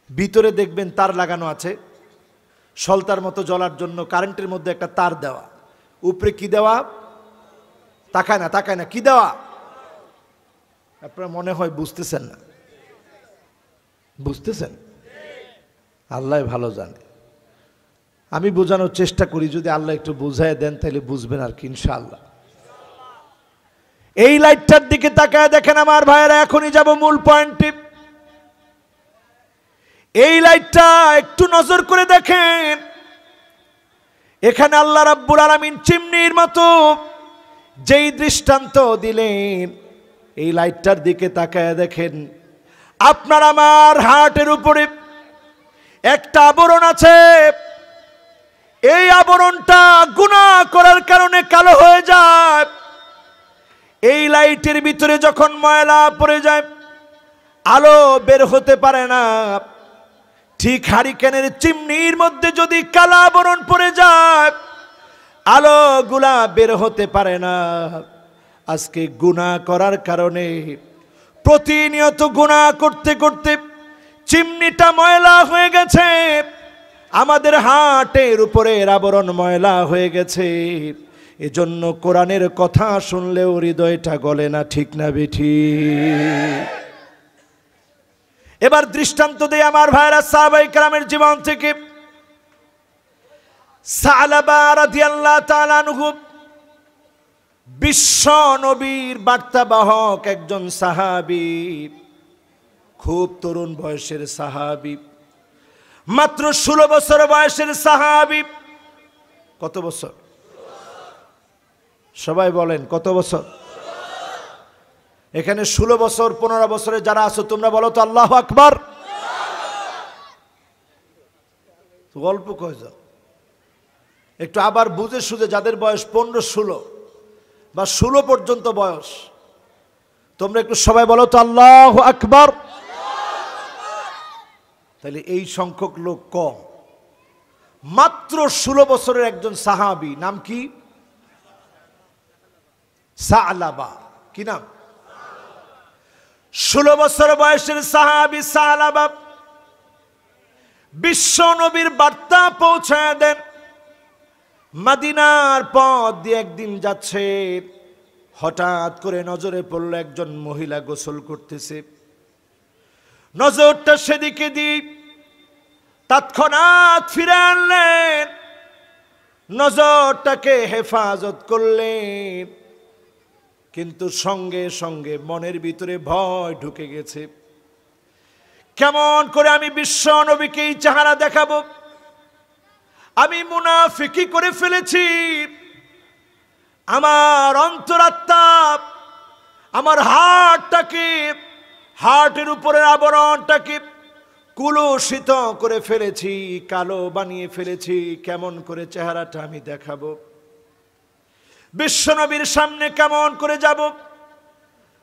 ভিতরে দেখবেন তার লাগানো আছে, সলতার মতো জ্বলার জন্য কারেন্টের মধ্যে একটা তার দেওয়া। উপরে কি দেওয়া? তাকায় না, তাকায় না, কি দেওয়া? আপনার মনে হয় বুঝতেছেন না। বুঝতেছেন? আল্লাহ ভালো জানে। আমি বোঝানোর চেষ্টা করি, যদি আল্লাহ একটু বুঝায় দেন তাহলে বুঝবেন আর কি, ইনশাআল্লাহ। এই লাইটটার দিকে তাকায় দেখেন আমার ভাইয়েরা, এখনই যাব মূল পয়েন্টে। এই লাইটটা একটু নজর করে দেখেন, এখানে আল্লাহ রাব্বুল আলামিন চিমনির মতো যেই দৃষ্টান্ত দিলেন, এই লাইটটার দিকে তাকায় দেখেন, আপনার আমার হার্টের উপরে একটা আবরণ আছে। এই আবরণটা গুনাহ করার কারণে কালো হয়ে যায়। এই লাইটের ভিতরে যখন ময়লা পড়ে যায়, আলো বের হতে পারে না। ঠিক হারিকেনের চিমনির মধ্যে যদি কালো আবরণ পড়ে যায়, আলোগুলা বের হতে পারে না। আজকে গুনাহ করার কারণে, প্রতিনিয়ত গুনাহ করতে করতে চিমনিটা ময়লা হয়ে গেছে, আমাদের হার্টের উপরের আবরণ ময়লা হয়ে গেছে। এজন্য কোরআনের কথা শুনলেও হৃদয়টা গলে না, ঠিক না বেঠিক? এবার দৃষ্টান্ত দেই আমার ভাইরা সাহাবায়ে কেরামের জীবন থেকে। সালাবা রাদিয়াল্লাহু তাআলা আনহু বিশ্ব নবীর বার্তাবাহক একজন সাহাবী, খুব তরুণ বয়সের সাহাবী, মাত্র 16 বছর বয়সের সাহাবী। কত বছর? সবাই বলেন কত বছর? এখানে 16 বছর 15 বছরে যারা আছো তোমরা বলো তো আল্লাহু আকবার। গল্প কয়ে যাও একটু, আবার বুঝে সুঝে, যাদের বয়স 15, 16 বা 16 পর্যন্ত বয়স, তোমরা একটু সবাই বলো তো আল্লাহু আকবার। তাহলে এই সংখ্যক লোক কম। মাত্র 16 বছরের একজন সাহাবী, নাম কি? সালাবা। কি নাম? 16 বছর বয়সের সাহাবী সালাবা বিশ্ব নবীর বার্তা পৌঁছায় দেন। মদিনার পথ দিয়ে একদিন যাচ্ছে, হঠাৎ করে নজরে পড়ল একজন মহিলা গোসল করতেছে। নজরটা সেদিকে দিয়ে তৎক্ষণাৎ ফিরে আনলেন, নজরটাকে হেফাজত করলেন। কিন্তু সঙ্গে সঙ্গে মনের ভিতরে ভয় ঢুকে গেছে, কেমন করে আমি বিশ্ব নবীকে এই চেহারা দেখাবো? আমি মুনাফিকি করে ফেলেছি। আমার অন্তরাত্মা, আমার হার্টের উপরের আবরণটাকে কুলুষিত করে ফেলেছি, কালো বানিয়ে ফেলেছি। কেমন করে চেহারাটা আমি দেখাবো? বিশ্বনবীর সামনে কেমন করে যাব?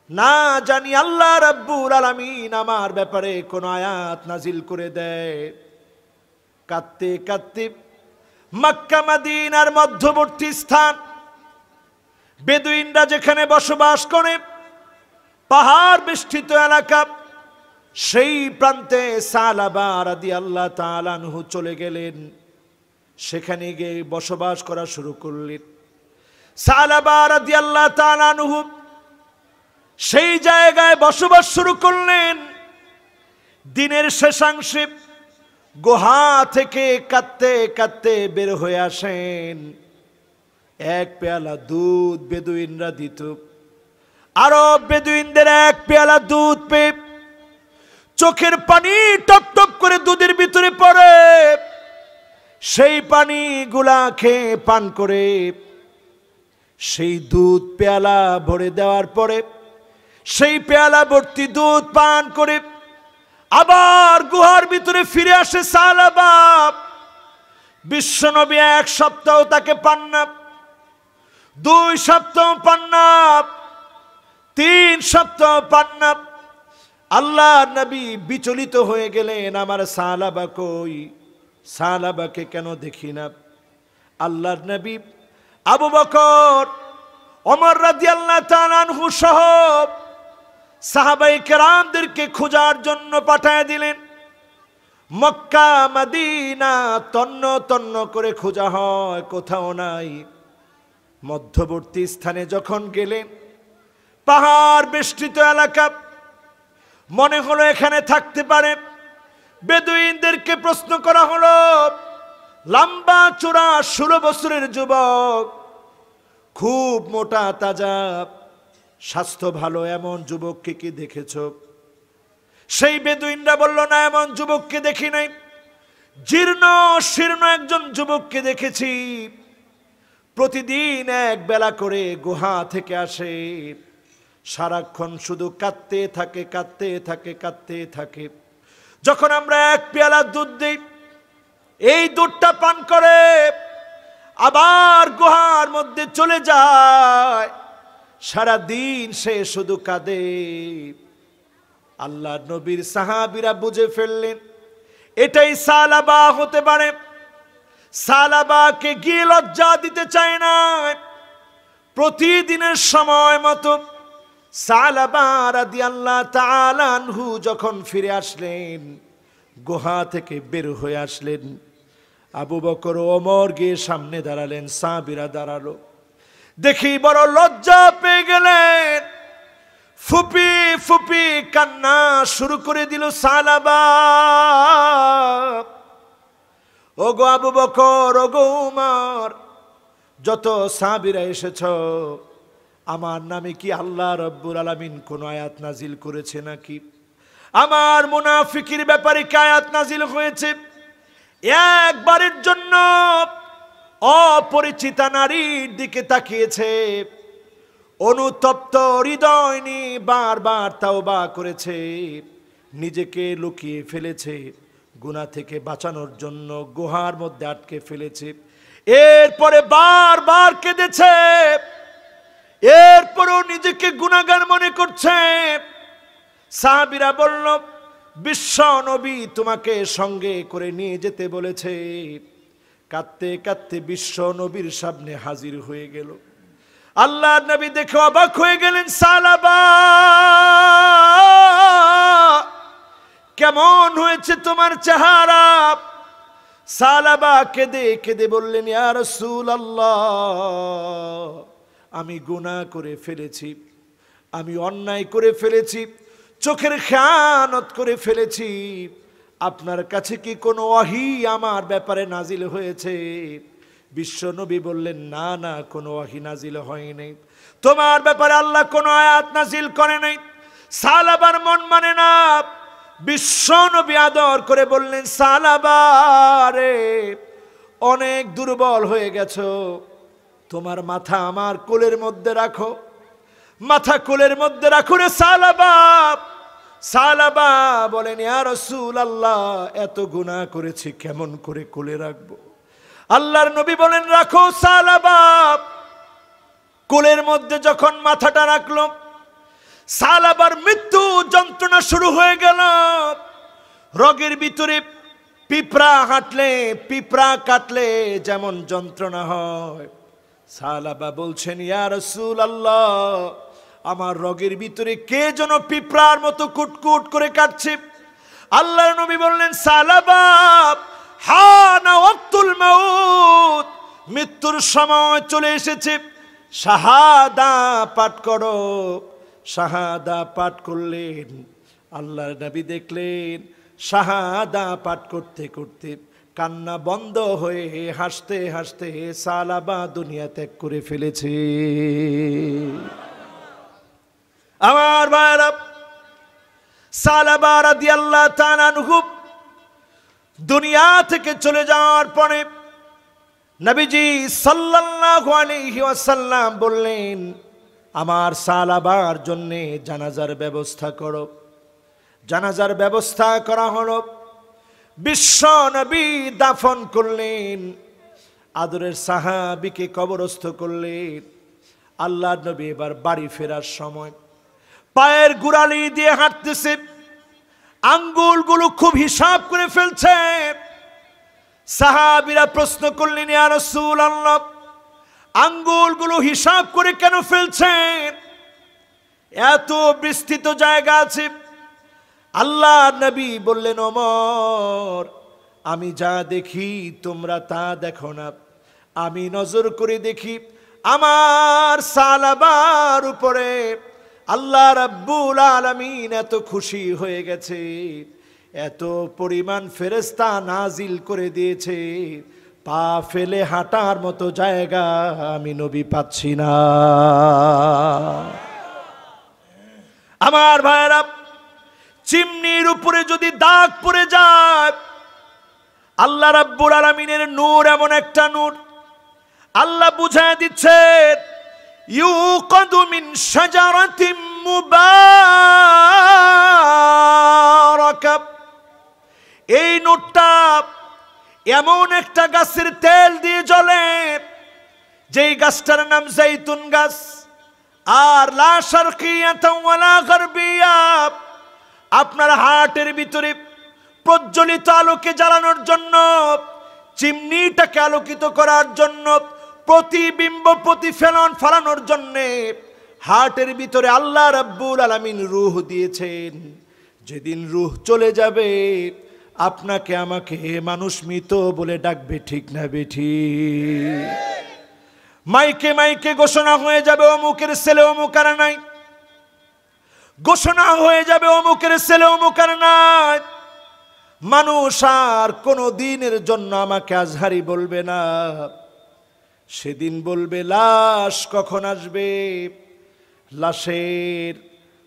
না জানি আল্লাহ রাব্বুল আলামিন আমার ব্যাপারে কোন আয়াত নাজিল করে দেয়। কাঁদতে কাঁদতে মক্কা মদিনার মধ্যবর্তী স্থান, বেদুইনরা যেখানে বসবাস করে, পাহাড় বেষ্টিত এলাকা, সেই প্রান্তে সালাবা রাদিয়াল্লাহু তাআলা আনহু চলে গেলেন। সেখানে গিয়ে বসবাস করা শুরু করলেন। সালাবা রাদিয়াল্লাহু তাআলা আনহু সেই জায়গায় বসবাস শুরু করলেন। দিনের শেষাংশে গুহা থেকে কাঁদতে কাঁদতে বের হয়ে আসেন। এক পেয়ালা দুধ বেদুইনরা দিত। আরব বেদুইনদের এক পেয়ালা দুধ পেয়ে চোখের পানি টপ টপ করে দুধের ভিতরে পড়ে। সেই পানিগুলা খেয়ে পান করে সেই দুধ পেয়ালা ভরে দেওয়ার পরে সেই পেয়ালা ভর্তি দুধ পান করে আবার গুহার ভিতরে ফিরে আসে সালাবা। বিশ্বনবী 1 সপ্তাহ তাকে পান না, 2 সপ্তাহ পান না, 3 সপ্তাহ পান না। আল্লাহ নবী বিচলিত হয়ে গেলেন, আমার সালাবা কই? সালাবাকে কেন দেখি না? আল্লাহর নবী আবু বকর, ওমর রাদিয়াল্লাহু তাআলা আনহু সহ সাহাবায়ে কেরামদেরকে খোঁজার জন্য পাঠিয়ে দিলেন। মক্কা মদিনা তন্ন তন্ন করে খোঁজা হয়, কোথাও নাই। মধ্যবর্তী স্থানে যখন গেলেন, পাহাড় বেষ্টিত এলাকা, মনে হলো এখানে থাকতে পারে। বেদুইনদেরকে প্রশ্ন করা হলো, লম্বা চূড়া 16 বছরের যুবক, খুব মোটা তাজা, স্বাস্থ্য ভালো, এমন যুবককে কি দেখেছ? সেই বেদুইনরা বলল, না, এমন যুবককে দেখি নাই, জীর্ণ শীর্ণ একজন যুবককে দেখেছি, প্রতিদিন এক বেলা করে গুহা থেকে আসে, সারাক্ষণ শুধু কাঁদতে থাকে, কাঁদতে থাকে, কাঁদতে থাকে। যখন আমরা এক পেয়ালা দুধ দিই, এই দুধটা পান করে আবার গুহার মধ্যে চলে যায়, সারা দিন সে শুধু কাঁদে। আল্লাহ নবীর সাহাবীরা বুঝে ফেললেন এটাই সালাবা হতে পারে। সালাবাকে গিয়ে লজ্জা দিতে চায় না। প্রতিদিনের সময় মতো সালাবা রাদিয়াল্লাহু তাআলা আনহু যখন ফিরে আসলেন, গুহা থেকে বের হয়ে আসলেন, আবু বকর ও ওমর গিয়ে সামনে দাঁড়ালেন, সাহাবীরা দাঁড়ালো। দেখি বড় লজ্জা পেয়ে গেলেন, ফুপি ফুপি কান্না শুরু করে দিল সালাবা। ওগো আবু বকর, ওগো উমর, যত সাহাবীরা এসেছ, আমার নামে কি আল্লাহ রব্বুল আলামিন কোন আয়াত নাজিল করেছে নাকি? আমার মুনাফিকির ব্যাপারে কি আয়াত নাজিল হয়েছে? একবারের জন্য অপরিচিতা নারীর দিকে তাকিয়েছে, অনুতপ্ত হৃদয় নিয়ে বারবার তাওবা করেছে, নিজেকে লুকিয়ে ফেলেছে, গুনাহ থেকে বাঁচানোর জন্য গুহার মধ্যে আটকে ফেলেছে, এরপরে বারবার কেঁদেছে, এরপরও নিজেকে গুনাহগার মনে করছে। সাহাবীরা বলল, বিশ্ব নবী তোমাকে সঙ্গে করে নিয়ে যেতে বলেছে। কাঁদতে কাঁদতে বিশ্ব নবীর সামনে হাজির হয়ে গেল। আল্লাহর নবী দেখে অবাক হয়ে গেলেন, সালাবা কেমন হয়েছে তোমার চেহারা? সালাবা কেঁদে কেঁদে বললেন, ইয়া রাসূলুল্লাহ, আমি গুনাহ করে ফেলেছি, আমি অন্যায় করে ফেলেছি, চোখের খেয়ানত করে ফেলেছি। আপনার কাছে কি কোনো ওয়াহী আমার ব্যাপারে নাজিল হয়েছে? বিশ্ব নবী বললেন, না না, কোনো ওয়াহী নাজিল হয়নি, তোমার ব্যাপারে আল্লাহ কোনো আয়াত নাজিল করে নাই। সালাবার মন মানে না। বিশ্ব নবী আদর করে বললেন, সালাবা রে, অনেক দুর্বল হয়ে গেছো, তোমার মাথা আমার কোলের মধ্যে রাখো, মাথা কোলের মধ্যে রাখো রে সালাবা। সালাবা বলেন, ইয়া রাসূলুল্লাহ, এত গুনাহ করেছি, কেমন করে কোলে রাখবো? আল্লাহর নবী বলেন, রাখো সালাবা। কোলের মধ্যে যখন মাথাটা রাখলো, সালাবার মৃত্যু যন্ত্রণা শুরু হয়ে গেল। রগের ভিতরে পিঁপড়া হাঁটলে, পিঁপড়া কাটলে যেমন যন্ত্রণা হয়, সালাবা বলছেন, ইয়া রাসূলুল্লাহ, আমার রগের ভিতরে কে যেন পিঁপড়ার মতো কুটকুট করে কাটছে। আল্লাহর নবী বললেন, সালাবা, হানা ওয়াক্তুল মাউত, মৃত্যুর সময় চলে এসেছে, শাহাদা পাঠ করো। শাহাদা পাঠ করলেন। আল্লাহর নবী দেখলেন শাহাদা পাঠ করতে করতে কান্না বন্ধ হয়ে হাসতে হাসতে সালাবা দুনিয়া ত্যাগ করে ফেলেছে। আমার ভাইরা, সালাবা রাদিয়াল্লাহু তাআলা আনহু দুনিয়া থেকে চলে যাওয়ার পরে নবীজি সাল্লাল্লাহু আলাইহি ওয়াসাল্লাম বললেন, আমার সালাবার জন্য জানাজার ব্যবস্থা করো। জানাজার ব্যবস্থা করা হলো। বিশ্ব নবী দাফন করলেন, আদরের সাহাবীকে কবরস্থ করলেন। আল্লাহর নবী এবার বাড়ি ফেরার সময় পায়ের গোড়ালি দিয়ে হাঁটতেছে, আঙ্গুলগুলো খুব হিসাব করে ফেলছে। সাহাবীরা প্রশ্ন করলেন, ইয়া রাসূলুল্লাহ, আঙ্গুলগুলো হিসাব করে কেন ফেলছেন? এত বিস্তৃত জায়গা আছে। আল্লাহ নবী বললেন, ওমর, আমি যা দেখি তোমরা তা দেখো না। আমি নজর করে দেখি আমার সালাবার উপরে আল্লাহ রাব্বুল আলামিন এত খুশি হয়ে গেছে, এত পরিমাণ ফেরেশতা নাজিল করে দিয়েছে, পা ফেলে হাঁটার মতো জায়গা আমি নবী পাচ্ছি না। আমার ভাইরা, চিমনির উপরে যদি দাগ পড়ে যায়, আল্লাহ রাব্বুল আলামিনের নূর এমন একটা নূর, আল্লাহ বুঝায় দিচ্ছেন ইউকাদু মিন শাজারাতিন মুবারাকা। এই নূরটা এমন একটা গাছের তেল দিয়ে জ্বলে, যেই গাছটার নাম জাইতুন গাছ। আর লা শারকিয়াতা ওয়ালা গারবিয়া, আপনার হার্টের ভিতরে প্রজ্বলিত আলোকে জ্বালানোর জন্য, চিমনিটাকে আলোকিত করার জন্য, প্রতিবিম্ব প্রতিফলন ফলানোর জন্য হার্টের ভিতরে আল্লাহ রাব্বুল আলামিন রূহ দিয়েছেন। যেদিন রূহ চলে যাবে, আপনাকে আমাকে মানুষ মৃত বলে ডাকবে, ঠিক না বেঠিক? মাইকে মাইকে ঘোষণা হয়ে যাবে অমুকের ছেলে অমুক আর নাই, ঘোষণা হয়ে যাবে অমুকের ছেলে অমুক আর নাই। মানুষ আর কোনো দিনের জন্য আমাকে আজহারি বলবে না। সেদিন বলবে লাশ কখন আসবে, লাশের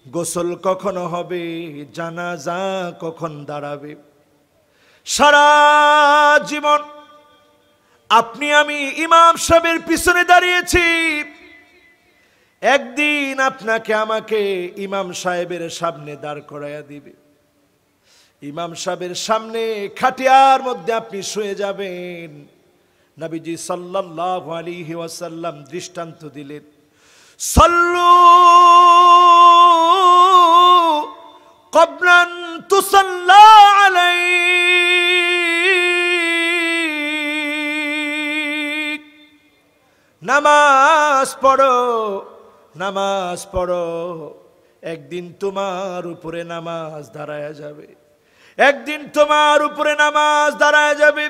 গোসল কখন হবে, জানাজা কখন দাঁড়াবে। সারা জীবন আপনি আমি ইমাম সাহেবের পিছনে দাঁড়িয়েছি, একদিন আপনাকে আমাকে ইমাম সাহেবের সামনে দাঁড় করাইয়া দিবে। ইমাম সাহেবের সামনে খাটিয়ার মধ্যে আপনি শুয়ে যাবেন। নবীজি সাল্লাল্লাহু আলাইহি ওয়াসাল্লাম দৃষ্টান্ত দিলেন, সাল্লু ক্বাবলান তুসাল্লা আলাইক। নামাজ পড়ো, নামাজ পড়ো, একদিন তোমার উপরে নামাজ দাঁড়ায়া যাবে, একদিন তোমার উপরে নামাজ দাঁড়ায় যাবে।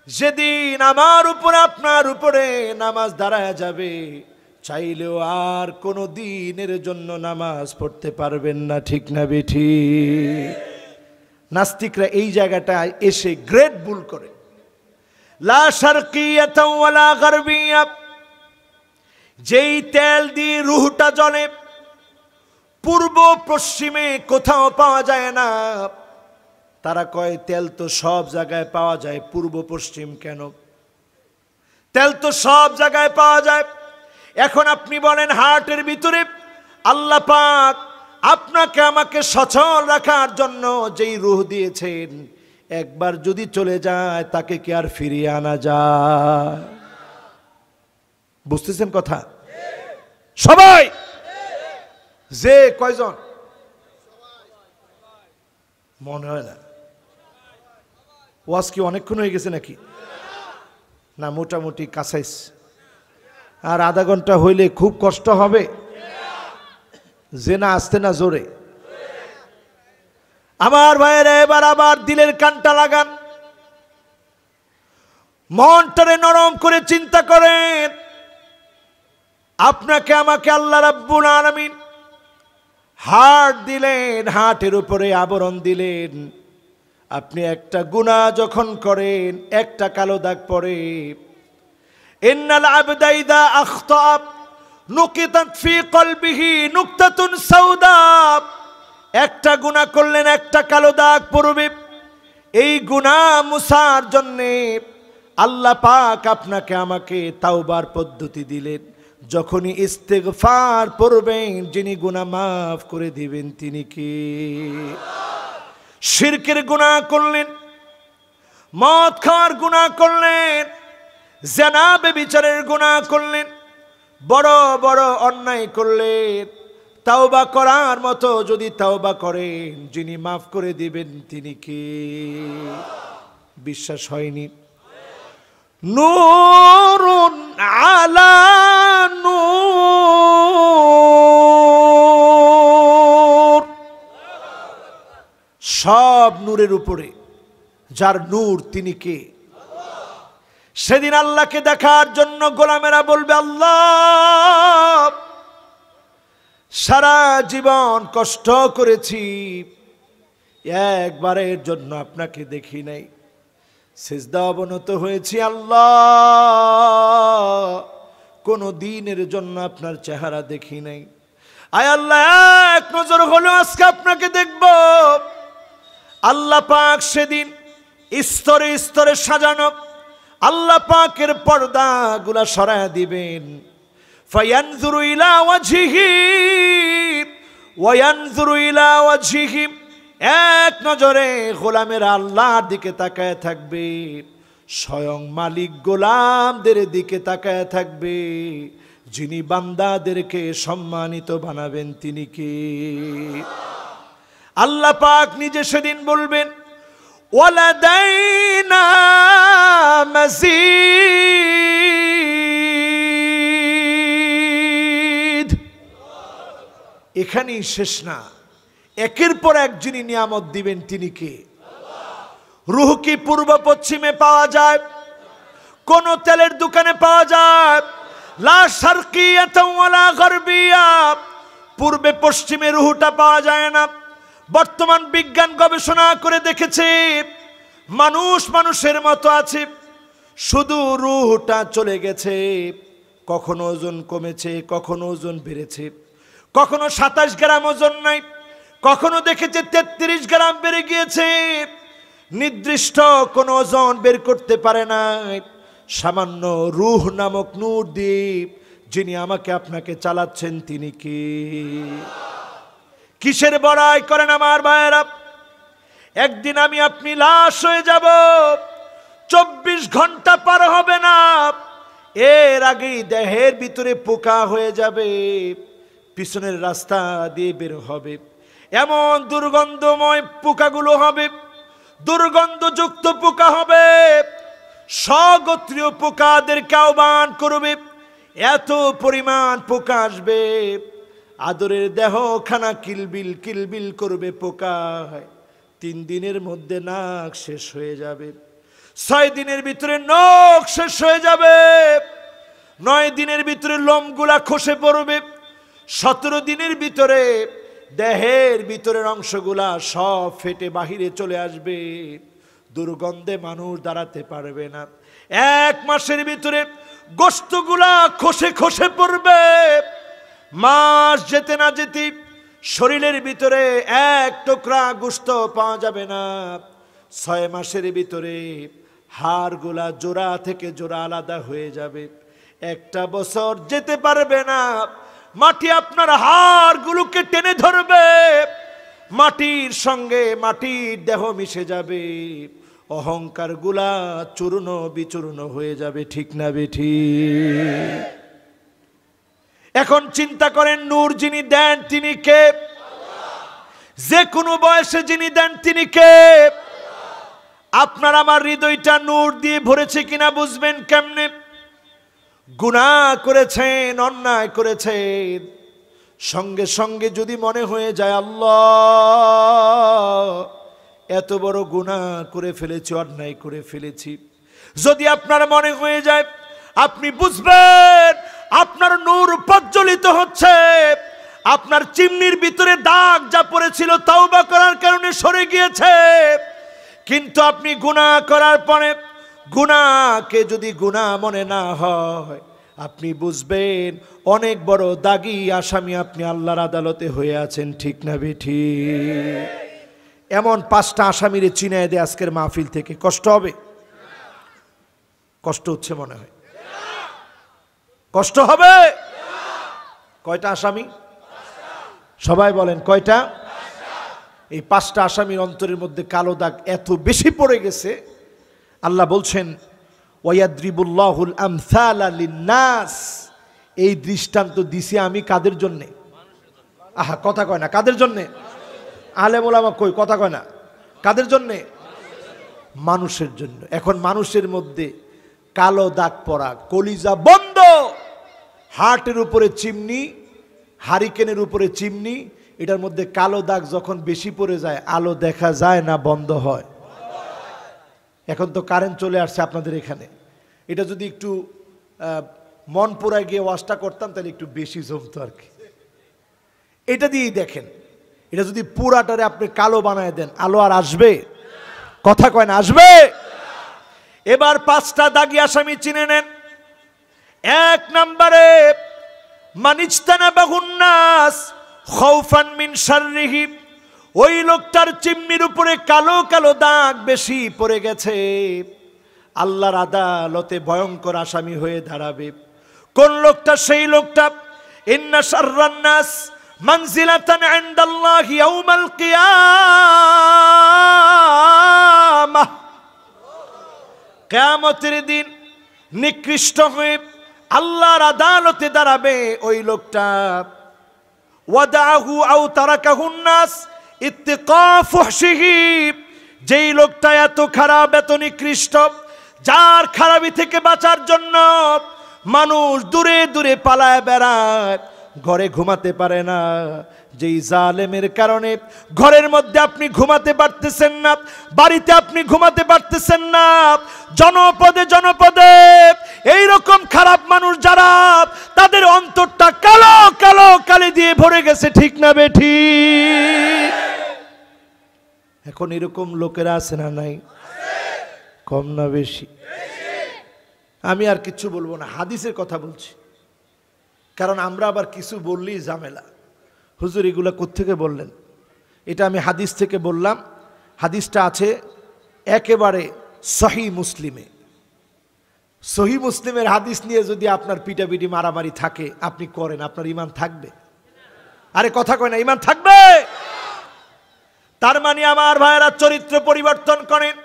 যেদিন আমার উপরে আপনার উপরে নামাজ দাঁড়ায় যাবে, চাইলেও আর কোনো দিনের জন্য নামাজ পড়তে পারবেন না, ঠিক না বেঠিক? নাস্তিকরা এই জায়গাটায় এসে গ্রেট ভুল করে। লা শারকিয়াতা ওয়ালা গারবিয়া, যেই তেল দিয়ে রূহটা জ্বলে, পূর্ব পশ্চিমে কোথাও পাওয়া যায় না। তারা কয় তেল তো সব জায়গায় পাওয়া যায়, পূর্ব পশ্চিম কেন? তেল তো সব জায়গায় পাওয়া যায়। এখন আপনি বলেন, হার্টের ভিতরে আল্লাহ পাক আপনাকে আমাকে সচল রাখার জন্য যেই রূহ দিয়েছেন, একবার যদি চলে যায় তাকে কি আর ফিরিয়ে আনা যায়? বুঝতেছেন কথা? সবাই যে কয়জন মনে হয় না, ওয়াজ কি অনেকক্ষণ হয়ে গেছে নাকি? না, মোটামুটি কাছাইস। আর আধা ঘন্টা হইলে খুব কষ্ট হবে, যে না আসতে না জোরে। আমার ভাইয়েরা, এবার আবার দিলের কানটা লাগান, মনটারে নরম করে চিন্তা করেন। আপনাকে আমাকে আল্লাহ রাব্বুল আলামিন হার্ট দিলেন, হার্টের উপরে আবরণ দিলেন। আপনি একটা গুনাহ যখন করেন, একটা কালো দাগ পড়ে। ইন্নাল আবদা ইযা আখতা নুকিতাত ফি কলবিহি নুকতাতুন সাউদা। একটা গুনাহ করলেন, একটা কালো দাগ পড়বে। এই গুনাহ মুছার জন্য আল্লাহ পাক আপনাকে আমাকে তাওবার পদ্ধতি দিলেন। যখনই ইস্তেগফার পড়বেন, যিনি গুনাহ মাফ করে দিবেন তিনি কে? শিরকের গুনাহ করলেন, মদ খাওয়ার গুনাহ করলেন, জিনা ব্যভিচারের গুনাহ করলেন, বড় বড় অন্যায় করলেন, তাওবা করার মতো যদি তাওবা করেন, যিনি মাফ করে দিবেন তিনি কে? বিশ্বাস হয়নি? নূরুন আলা নূর, সব নূরের উপরে যার নূর তিনি কে? সেদিন আল্লাহকে দেখার জন্য গোলামেরা বলবে, আল্লাহ সারা জীবন কষ্ট করেছি, একবারের জন্য আপনাকে দেখি নাই, সিজদা অবনত হয়েছি আল্লাহ, কোনো দিনের জন্য আপনার চেহারা দেখি নাই। আয় আল্লাহ, এক নজর হলো আজকে আপনাকে দেখব। আল্লাহ পাক সেদিন স্তরে স্তরে সাজানো আল্লাহ পাকের পর্দাগুলা সরায় দিবেন। ফায়ানজুরু ইলা ওয়াজহিহি ওয়ায়ানজুরু ইলা ওয়াজহিহি, এক নজরে গোলামের আল্লাহর দিকে তাকায় থাকবে, স্বয়ং মালিক গোলামদের দিকে তাকায় থাকবে। যিনি বান্দাদেরকে সম্মানিত বানাবেন তিনি কে? আল্লাহ পাক নিজে সেদিন বলবেন, ওয়ালাদাইনা মাজিদ। এখানেই শেষ না, একের পর এক যিনি নিয়ামত দিবেন তিনি কে? রূহ কি পূর্ব পশ্চিমে পাওয়া যায়? কোন তেলের দোকানে পাওয়া যায়? লা শারকিয়াতাও ওয়ালা গারবিয়া, পূর্বে পশ্চিমে রূহটা পাওয়া যায় না। বর্তমান বিজ্ঞান গবেষণা করে দেখেছে মানুষ মানুষের মতো আছে, শুধু রূহটা চলে গেছে। কখনো ওজন কমেছে, কখনো ওজন বেড়েছে, কখনো 27 গ্রাম ওজন নাই, কখনো দেখেছে 33 গ্রাম বেড়ে গিয়েছে। নির্দিষ্ট কোনো ওজন বের করতে পারে না। সামান্য রূহ নামক নূর দ্বীপ যিনি আমাকে আপনাকে চালাচ্ছেন তিনি কে? কিসের বড়াই করেন আমার ভাইয়েরা? একদিন আমি আপনি লাশ হয়ে যাব, 24 ঘন্টা পার হবে না, এর আগেই দেহের ভিতরে পোকা হয়ে যাবে, পিছনের রাস্তা দিয়ে বের হবে। এমন দুর্গন্ধময় পোকাগুলো হবে, দুর্গন্ধযুক্ত পোকা হবে, স্বগোত্রীয় পোকাদেরকে আহ্বান করবে। এত পরিমাণ পোকা আসবে, আদরের দেহ খানা কিলবিল কিলবিল করবে পোকায়। 3 দিনের মধ্যে নাক শেষ হয়ে যাবে, 6 দিনের ভিতরে নখ শেষ হয়ে যাবে, 9 দিনের ভিতরে লোমগুলা খসে পড়বে, 17 দিনের ভিতরে দেহের ভিতরের অংশগুলা সব ফেটে বাহিরে চলে আসবে। দুর্গন্ধে মানুষ দাঁড়াতে পারবে না। 1 মাসের ভিতরে গোশতগুলা খসে খসে পড়বে। মাস যেতে না যেতে শরীরের ভিতরে 1 টুকরা গোশত পাওয়া যাবে না। 6 মাসের ভিতরে হাড়গুলা জোড়া থেকে জোড়া আলাদা হয়ে যাবে। 1টা বছর যেতে পারবে না, মাটি আপনার হাড়গুলোকে টেনে ধরবে, মাটির সঙ্গে মাটির দেহ মিশে যাবে, অহংকার গুলা চূর্ণ বিচূর্ণ হয়ে যাবে। ঠিক না বেঠিক? এখন চিন্তা করেন, নূর যিনি দেন তিনি কে? যে কোনো বয়সে যিনি দেন তিনি কে? আপনার আমার হৃদয়টা নূর দিয়ে ভরেছে কিনা বুঝবেন কেমনে? গুনাহ করেছেন, অন্যায় করেছেন, সঙ্গে সঙ্গে যদি মনে হয়ে যায় আল্লাহ এত বড় গুনাহ করে ফেলেছি, অন্যায় করে ফেলেছি, যদি আপনার মনে হয়ে যায়, আপনি বুঝবেন আপনার নূর প্রজ্বলিত হচ্ছে। আপনার চিমনির ভিতরে দাগ যা পড়েছিল তওবা করার কারণে সরে গিয়েছে, কিন্তু আপনি গুনাহ করার পরে গুনাহকে যদি গুনাহ মনে না হয়, আপনি বুঝবেন অনেক বড় দাগী আসামি আপনি আল্লাহর আদালতে হয়ে আছেন। ঠিক না বেঠিক? এমন 5টা আসামিরে চিনায় দেয় আজকের মাহফিল থেকে, কষ্ট হবে? কষ্ট হচ্ছে মনে হয়, কষ্ট হবে। কয়টা আসামি? সবাই বলেন কয়টা? এই 5টা আসামির অন্তরের মধ্যে কালো দাগ এত বেশি পড়ে গেছে, আল্লাহ বলছেন ওয়ায়াদ্রিবুল্লাহুল আমসালা লিন্নাস, এই দৃষ্টান্ত দিছি আমি কাদের জন্যে? আহা, কথা কয় না। কাদের জন্যে? আলেম ওলামা কই, কথা কয় না। কাদের জন্যে? মানুষের জন্য। এখন মানুষের মধ্যে কালো দাগ পড়া, কলিজা বন্ধ, হার্টের উপরে চিমনি, হারিকেনের উপরে চিমনি, এটার মধ্যে কালো দাগ যখন বেশি পড়ে যায়, আলো দেখা যায় না, বন্ধ হয়। এখন তো কারেন্ট চলে আসছে আপনাদের এখানে, এটা যদি একটু মন পোড়ায় গিয়ে ওয়াশটা করতাম তাহলে একটু বেশি জমতো আর কি। এটা দিয়েই দেখেন, এটা যদি পুরাটারে আপনি কালো বানায় দেন, আলো আর আসবে? কথা কয় না, আসবে? এবার 5টা দাগী আসামি চিনে নেন। 1 নম্বরে মানিজতানাবাহুন নাস খাউফান মিন শাররিহি, ওই লোকটার চিমনির উপরে কালো কালো দাগ বেশি পড়ে গেছে, আল্লাহর আদালতে ভয়ঙ্কর আসামি হয়ে দাঁড়াবে। কোন লোকটা? সেই লোকটা ইন্না শাররান নাস মানজিলাতান ইনদাল্লাহি ইয়াউমাল কিয়ামাহ, কিয়ামতের দিন নিকৃষ্ট হয়ে আল্লাহর আদালতে দাঁড়াবে ওই লোকটা। ওয়াদাহু আও তারাকাহুন নাস ইত্তিকা ফুহশিহি, যেই লোকটা এত খারাপ এত নিকৃষ্ট, যার খারাপি থেকে বাঁচার জন্য মানুষ দূরে দূরে পালায় বেড়ায়, ঘরে ঘুমাতে পারে না। যেই জালেমের কারণে ঘরের মধ্যে আপনি ঘুমাতে পারতেছেন না, বাড়িতে আপনি ঘুমাতে পারতেছেন না, জনপদে জনপদে এইরকম খারাপ মানুষ যারা, তাদের অন্তরটা কালো কালো কালি দিয়ে ভরে গেছে, ঠিক না বেঠিক? এখন এরকম লোকেরা আছে না নাই? কম না বেশি? আমি আর কিছু বলবো না, হাদিসের কথা বলছি, কারণ আমরা আবার কিছু বললেই ঝামেলা। হুজুর এগুলা কোত্থেকে বললেন? এটা আমি হাদিস থেকে বললাম। হাদিসটা আছে একেবারে সহিহ মুসলিমে। সহিহ মুসলিমের হাদিস নিয়ে যদি আপনার পিটাপিটি মারামারি থাকে, আপনি করেন, আপনার ঈমান থাকবে? আরে কথা কয় না, ঈমান থাকবে? তার মানে আমার ভাইয়েরা, চরিত্র পরিবর্তন করেন।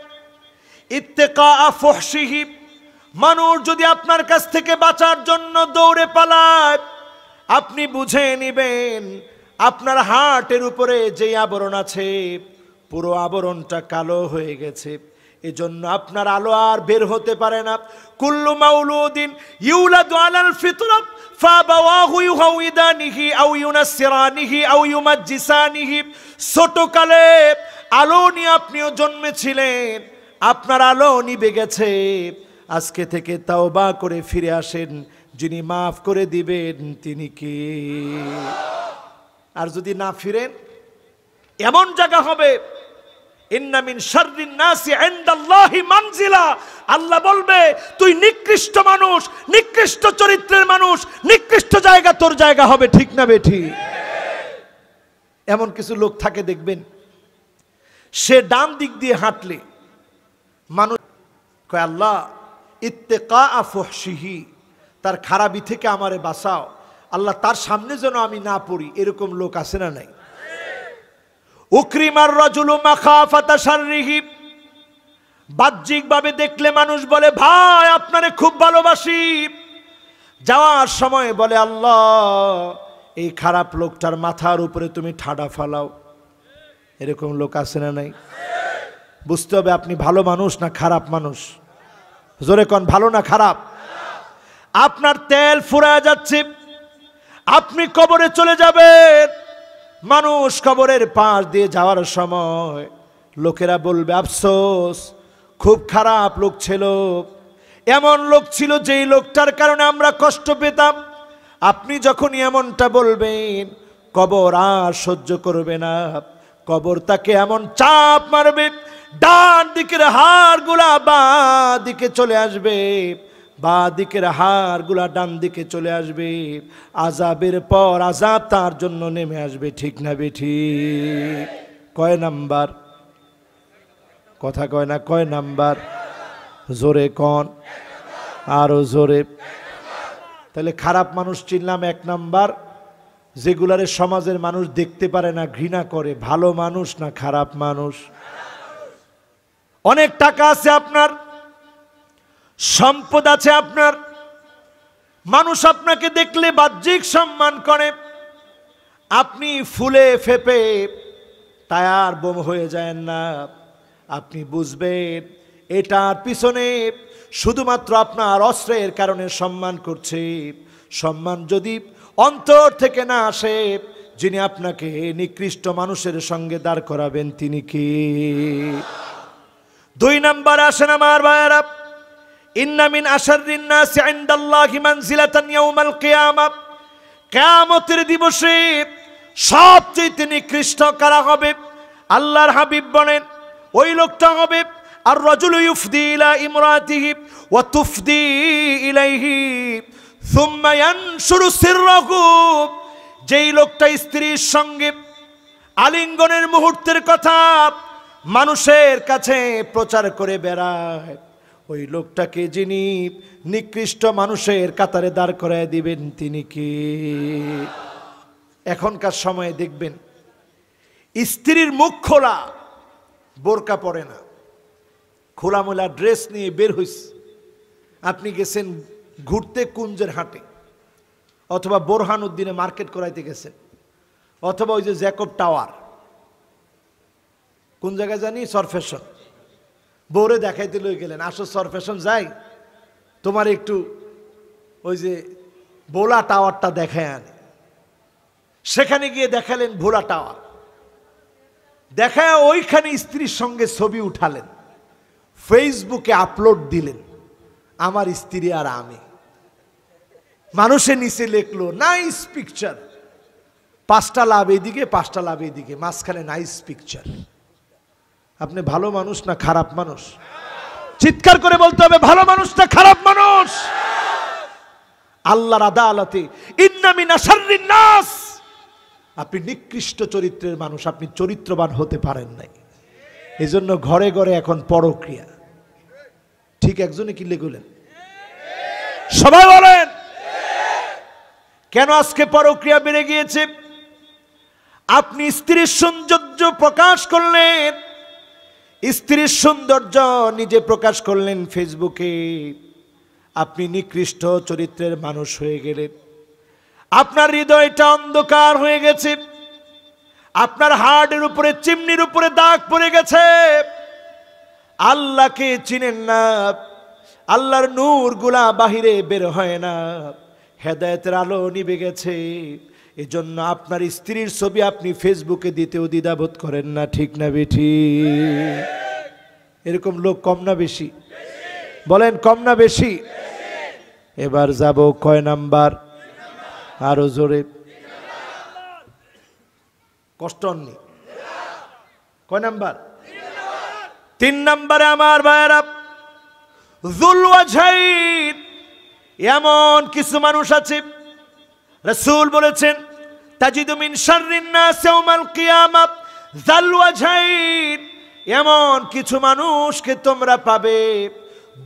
ইত্তেকা ফুহশিহি, মানুষ যদি আপনার কাছ থেকে বাঁচার জন্য দৌড়ে পালায়, আপনি বুঝে নিবেন আপনার হার্টের উপরে যে আবরণ আছে, পুরো আবরণটা কালো হয়ে গেছে। এজন্য আপনার আলো আর বের হতে পারে না। কুল্লু মাউলুদিন ইউলাদু আলাল ফিতরা ফাবাওয়াহু ইউহাউদানিহি আও ইউনাসসিরানিহি আও ইউমাজ্জিসানিহি, ছোটকালে আলো নিয়ে আপনিও জন্মেছিলেন, আপনার আলো নিভে গেছে। আজকে থেকে তাওবা করে ফিরে আসেন, যিনি মাফ করে দিবেন তিনি কে? আর যদি না ফিরেন, এমন জায়গা হবে, ইন্না মিন শাররিন নাসি ইনদাল্লাহি মানজিলা, আল্লাহ বলবে তুই নিকৃষ্ট মানুষ, নিকৃষ্ট চরিত্রের মানুষ, নিকৃষ্ট জায়গা তোর জায়গা হবে, ঠিক না বেঠি? এমন কিছু লোক থাকে দেখবেন, সে ডান দিক দিয়ে হাঁটলে মানুষ কয় আল্লাহ ইত্তেকা ফুহশিহি, তার খারাপি থেকে আমারে বাঁচাও আল্লাহ, তার সামনে যেন আমি না পড়ি। এরকম লোক আছে না নাই? উকরিমার রাজুলু মাখাফাতা শাররিহি, বাহ্যিকভাবে দেখলে মানুষ বলে ভাই আপনারে খুব ভালোবাসি, যাওয়ার সময় বলে আল্লাহ এই খারাপ লোকটার মাথার উপরে তুমি ঠাডা ফালাও। এরকম লোক আছে না নাই? বুঝতে হবে আপনি ভালো মানুষ না খারাপ মানুষ। জোরে কোন, ভালো না খারাপ? আপনার তেল ফুরায় যাচ্ছে, আপনি কবরে চলে যাবেন, মানুষ কবরের পাশ দিয়ে যাওয়ার সময় লোকেরা বলবে আফসোস, খুব খারাপ লোক ছিল, এমন লোক ছিল যেই লোকটার কারণে আমরা কষ্ট পেতাম। আপনি যখনই এমনটা বলবেন, কবর আর সহ্য করবে না, কবর তাকে এমন চাপ মারবে, ডান দিকের হাড়গুলা বাঁ দিকে চলে আসবে, বাঁ দিকের হাড়গুলা ডান দিকে চলে আসবে, আযাবের পর আযাব তার জন্য নেমে আসবে, ঠিক না বেঠিক? কয় নাম্বার? কথা কয় না, কয় নাম্বার? জোরে কোন, আরো জোরে। তাহলে খারাপ মানুষ চিনলাম এক নাম্বার, যেগুলারে সমাজের মানুষ দেখতে পারে না, ঘৃণা করে। ভালো মানুষ না খারাপ মানুষ? অনেক টাকা আছে আপনার, সম্পদ আছে আপনার, মানুষ আপনাকে দেখলে বাহ্যিক সম্মান করে, আপনি ফুলে ফেপে টায়ার বোম হয়ে যায় না। আপনি বুঝবেন এটার পিছনে শুধুমাত্র আপনার অস্ত্রের কারণে সম্মান করছে। সম্মান যদি অন্তর থেকে না আসে, যিনি আপনাকে নিকৃষ্ট মানুষের সঙ্গে দাঁড় করাবেন তিনি কি? দুই নাম্বার আসেন আমার ভাইয়েরা, ইন্না মিন আশাররিন নাসি ইনদাল্লাহি মানজিলাতান ইয়াউমাল কিয়ামাহ, কিয়ামতের দিবসে সবচেয়ে নিকৃষ্ট কারা হবে? আল্লাহর হাবিব বলেন ওই লোকটা হবে আর রাজুলু ইউফদি ইলা ইমরাতিহি ওয়া তুফদি ইলাইহি সুম্মা ইয়ানশুরু সিররাহু যেই লোকটা স্ত্রীর সঙ্গে আলিঙ্গনের মুহূর্তের কথা মানুষের কাছে প্রচার করে বেড়ায়, ওই লোকটাকে যিনি নিকৃষ্ট মানুষের কাতারে দাঁড় করায় দিবেন তিনি কি? এখনকার সময়ে দেখবেন স্ত্রীর মুখ খোলা, বোরকা পরে না, খোলামোলা ড্রেস নিয়ে বের হইছে। আপনি গেছেন ঘুরতে কুঞ্জের হাটে, অথবা বোরহানুদ্দিনে মার্কেট করাইতে গেছেন, অথবা ওই যে জ্যাকব টাওয়ার, কোন জায়গায় জানি সরফেশন, বউরে দেখাইতে লই গেলেন, আসো সরফেশন যাই, তোমার একটু ওই যে ভোলা টাওয়ারটা দেখায় আনে। সেখানে গিয়ে দেখালেন ভোলা টাওয়ার, দেখায় ওইখানে স্ত্রীর সঙ্গে ছবি উঠালেন, ফেসবুকে আপলোড দিলেন, আমার স্ত্রী আর আমি। মানুষের নিচে লেখলো নাইস পিকচার, 5টা লাভ এইদিকে 5টা লাভ এইদিকে, মাঝখানে নাইস পিকচার। আপনি ভালো মানুষ না খারাপ মানুষ? চিৎকার করে বলতে হবে, ভালো মানুষ না খারাপ মানুষ? আল্লাহর আদালতে ইন্না মিনা শাররিন নাস, আপনি নিকৃষ্ট চরিত্রের মানুষ, আপনি চরিত্রবান হতে পারেন নাই। এজন্য ঘরে ঘরে এখন পরক্রিয়া। ঠিক একজনে কি লেগুলেন? সবাই বলেন কেন আজকে পরক্রিয়া বেড়ে গিয়েছে? আপনি স্ত্রীর সৌন্দর্য প্রকাশ করলেন, স্ত্রীর সৌন্দর্য নিজে প্রকাশ করলেন ফেসবুকে, আপনি নিকৃষ্ট চরিত্রের মানুষ হয়ে গেলেন। আপনার হৃদয়টা অন্ধকার হয়ে গেছে, আপনার হার্টের উপরে চিমনির উপরে দাগ পড়ে গেছে, আল্লাহকে চিনেন না, আল্লাহর নূর গুলা বাহিরে বের হয় না, হেদায়েতের আলো নিভে গেছে। এজন্য আপনার স্ত্রীর ছবি আপনি ফেসবুকে দিতেও দ্বিধাবোধ করেন না, ঠিক না বেঠি? এরকম লোক কম না বেশি? বলেন কম না বেশি? এবার যাব কয় নাম্বার? আরো জোরে, কষ্ট হননি? কয় নাম্বার? 3 নাম্বারে আমার ভাইয়েরা, যুল ওয়াজহাইন, এমন কিছু মানুষ আছে রাসূল বলেছেন তাজিদু মিন শাররিন নাস ইয়াউমাল কিয়ামাত যাল ওয়াজহাইন, এমন কিছু মানুষকে তোমরা পাবে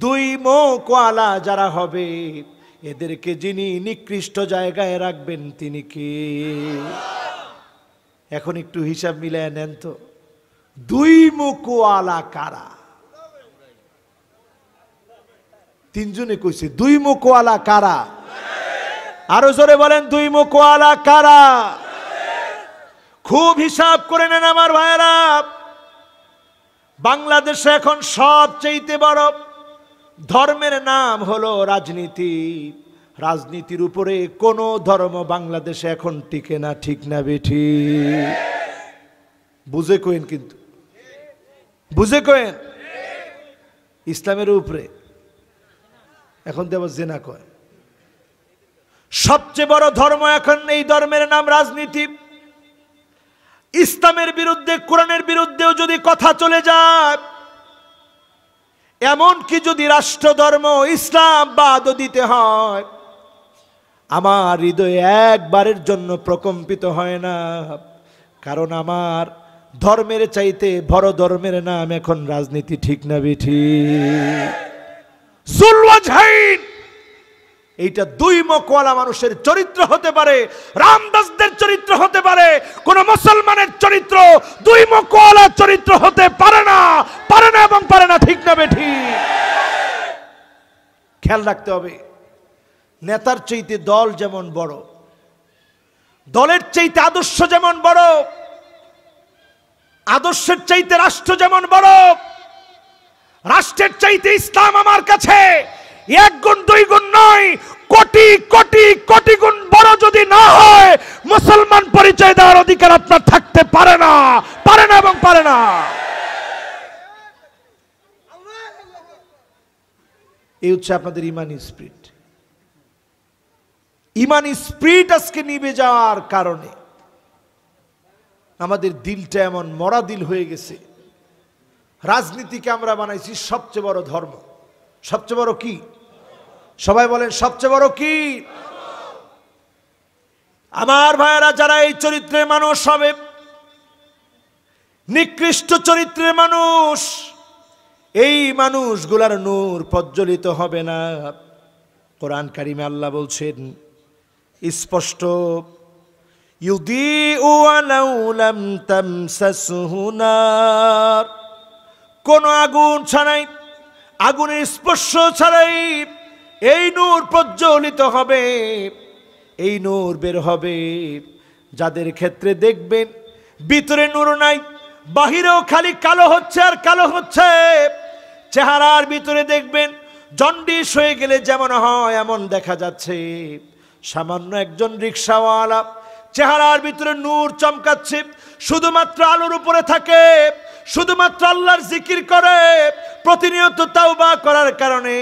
2 মুখওয়ালা যারা হবে, এদেরকে যিনি নিকৃষ্ট জায়গায় রাখবেন তিনি কে? এখন একটু হিসাব মিলায় নেন তো, 2 মুখওয়ালা কারা? 3 জনে কইছে 2 মুখওয়ালা কারা? আরো জোরে বলেন 2 মুখওয়ালা কারা? খুব হিসাব করে নেন আমার ভাইয়েরা। বাংলাদেশে এখন সবচেয়ে বড় ধর্মের নাম হলো রাজনীতি। রাজনীতির উপরে কোন ধর্ম বাংলাদেশে এখন টিকে না, ঠিক না বেঠি? বুঝে কইন, কিন্তু বুঝে কইন। ইসলামের উপরে এখন দেব জেনা কয়। সবচেয়ে বড় ধর্ম এখন, এই ধর্মের নাম রাজনীতি। ইসলামের বিরুদ্ধে, কোরআনের বিরুদ্ধেও যদি কথা চলে যায়, এমন কি যদি রাষ্ট্র ধর্ম ইসলাম বাদ দিতে হয়, আমার হৃদয় একবারের জন্য প্রকম্পিত হয় না, কারণ আমার ধর্মের চাইতে বড় ধর্মের নাম এখন রাজনীতি, ঠিক না বেঠি? যুল ওয়াজহাইন, এইটা 2 মুখওয়ালা মানুষের চরিত্র হতে পারে, রামদাসদের চরিত্র হতে পারে, কোন মুসলমানের চরিত্র 2 মুখওয়ালা চরিত্র হতে পারে না, পারে না এবং পারে না, ঠিক না বেঠি? খেয়াল রাখতে হবে, নেতার চাইতে দল যেমন বড়, দলের চাইতে আদর্শ যেমন বড়, আদর্শের চাইতে রাষ্ট্র যেমন বড়, রাষ্ট্রের চাইতে ইসলাম আমার কাছে 1 গুণ 2 গুণ নয়, কোটি কোটি কোটি গুণ বড় যদি না হয়, মুসলমান পরিচয় দেওয়ার অধিকার আপনার থাকতে পারে না, পারে না এবং পারে না। এই হচ্ছে আপনাদের ইমানি স্পিরিট। ইমানি স্পিরিট আজকে নিভে যাওয়ার কারণে আমাদের দিলটা এমন মরা দিল হয়ে গেছে। রাজনীতিকে আমরা বানাইছি সবচেয়ে বড় ধর্ম। সবচেয়ে বড় কি? সবাই বলেন সবচেয়ে বড় কি? আমার ভাইয়েরা, যারা এই চরিত্রের মানুষ হবে, নিকৃষ্ট চরিত্রের মানুষ, এই মানুষগুলার নূর প্রজ্বলিত হবে না। কোরআন কারিমে আল্লাহ বলছেন স্পষ্ট, ইউদিউ ওয়ালাউ লাম তামসাসহু নার, কোন আগুন ছাড়াই, আগুনের স্পর্শ ছাড়াই এই নূর প্রজ্বলিত হবে, এই নূর বের হবে। যাদের ক্ষেত্রে দেখবেন ভিতরে নূর নাই, বাহিরেও খালি কালো হচ্ছে আর কালো হচ্ছে, চেহারার ভিতরে দেখবেন জন্ডিস হয়ে গেলে যেমন হয় এমন দেখা যাচ্ছে। সামান্য একজন রিকশাওয়ালা চেহারার ভিতরে নূর চমকাচ্ছে, শুধুমাত্র আলোর উপরে থাকে, শুধুমাত্র আল্লাহর জিকির করে, প্রতিনিয়ত তাওবা করার কারণে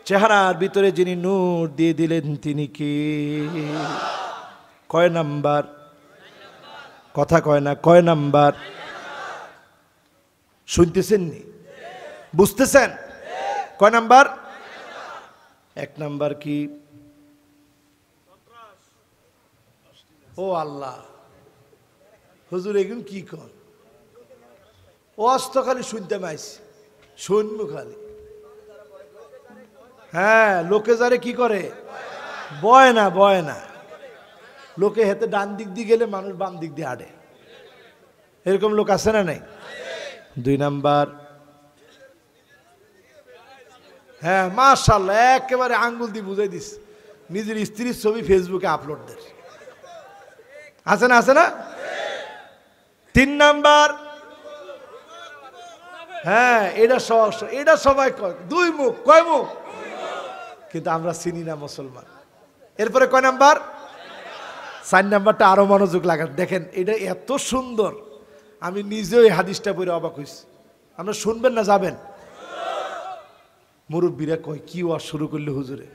চেহারার ভিতরে যিনি নূর দিয়ে দিলেন তিনি কি? কয় নাম্বার? কথা কয় না, কয় নাম্বার? শুনতেছেন নি? বুঝতেছেন? কয় নাম্বার? এক নাম্বার কি? ও আল্লাহ, হুজুর এগুন কি কর? ওয়াজ তো খালি শুনতে মাইছি, শুনবো খালি। হ্যাঁ, লোকে যারে কি করে? বয় না, বয় না। লোকে হেতে ডান দিক দিয়ে গেলে মানুষ বাম দিক দিয়ে হাঁটে, এরকম লোক আছে না নাই? দুই নাম্বার, হ্যাঁ মাশাআল্লাহ, একেবারে আঙ্গুল দিয়ে বুঝাই দিস, নিজের স্ত্রীর ছবি ফেসবুকে আপলোড দেয়, আছে না? আছে না? তিন নাম্বার, হ্যাঁ এটা সবাই কয়, দুই মুখ। কয় মুখ? কিন্তু আমরা চিনি না মুসলমান। এরপরে কয় নাম্বার? চার নাম্বারটা আরো মনোযোগ লাগান, দেখেন এটা এত সুন্দর, আমি নিজেও এই হাদিসটা পড়ে অবাক হইছি। আপনারা শুনবেন না যাবেন? মুরব্বীরা কয় কি ওয়াজ শুরু করলে হুজুরে?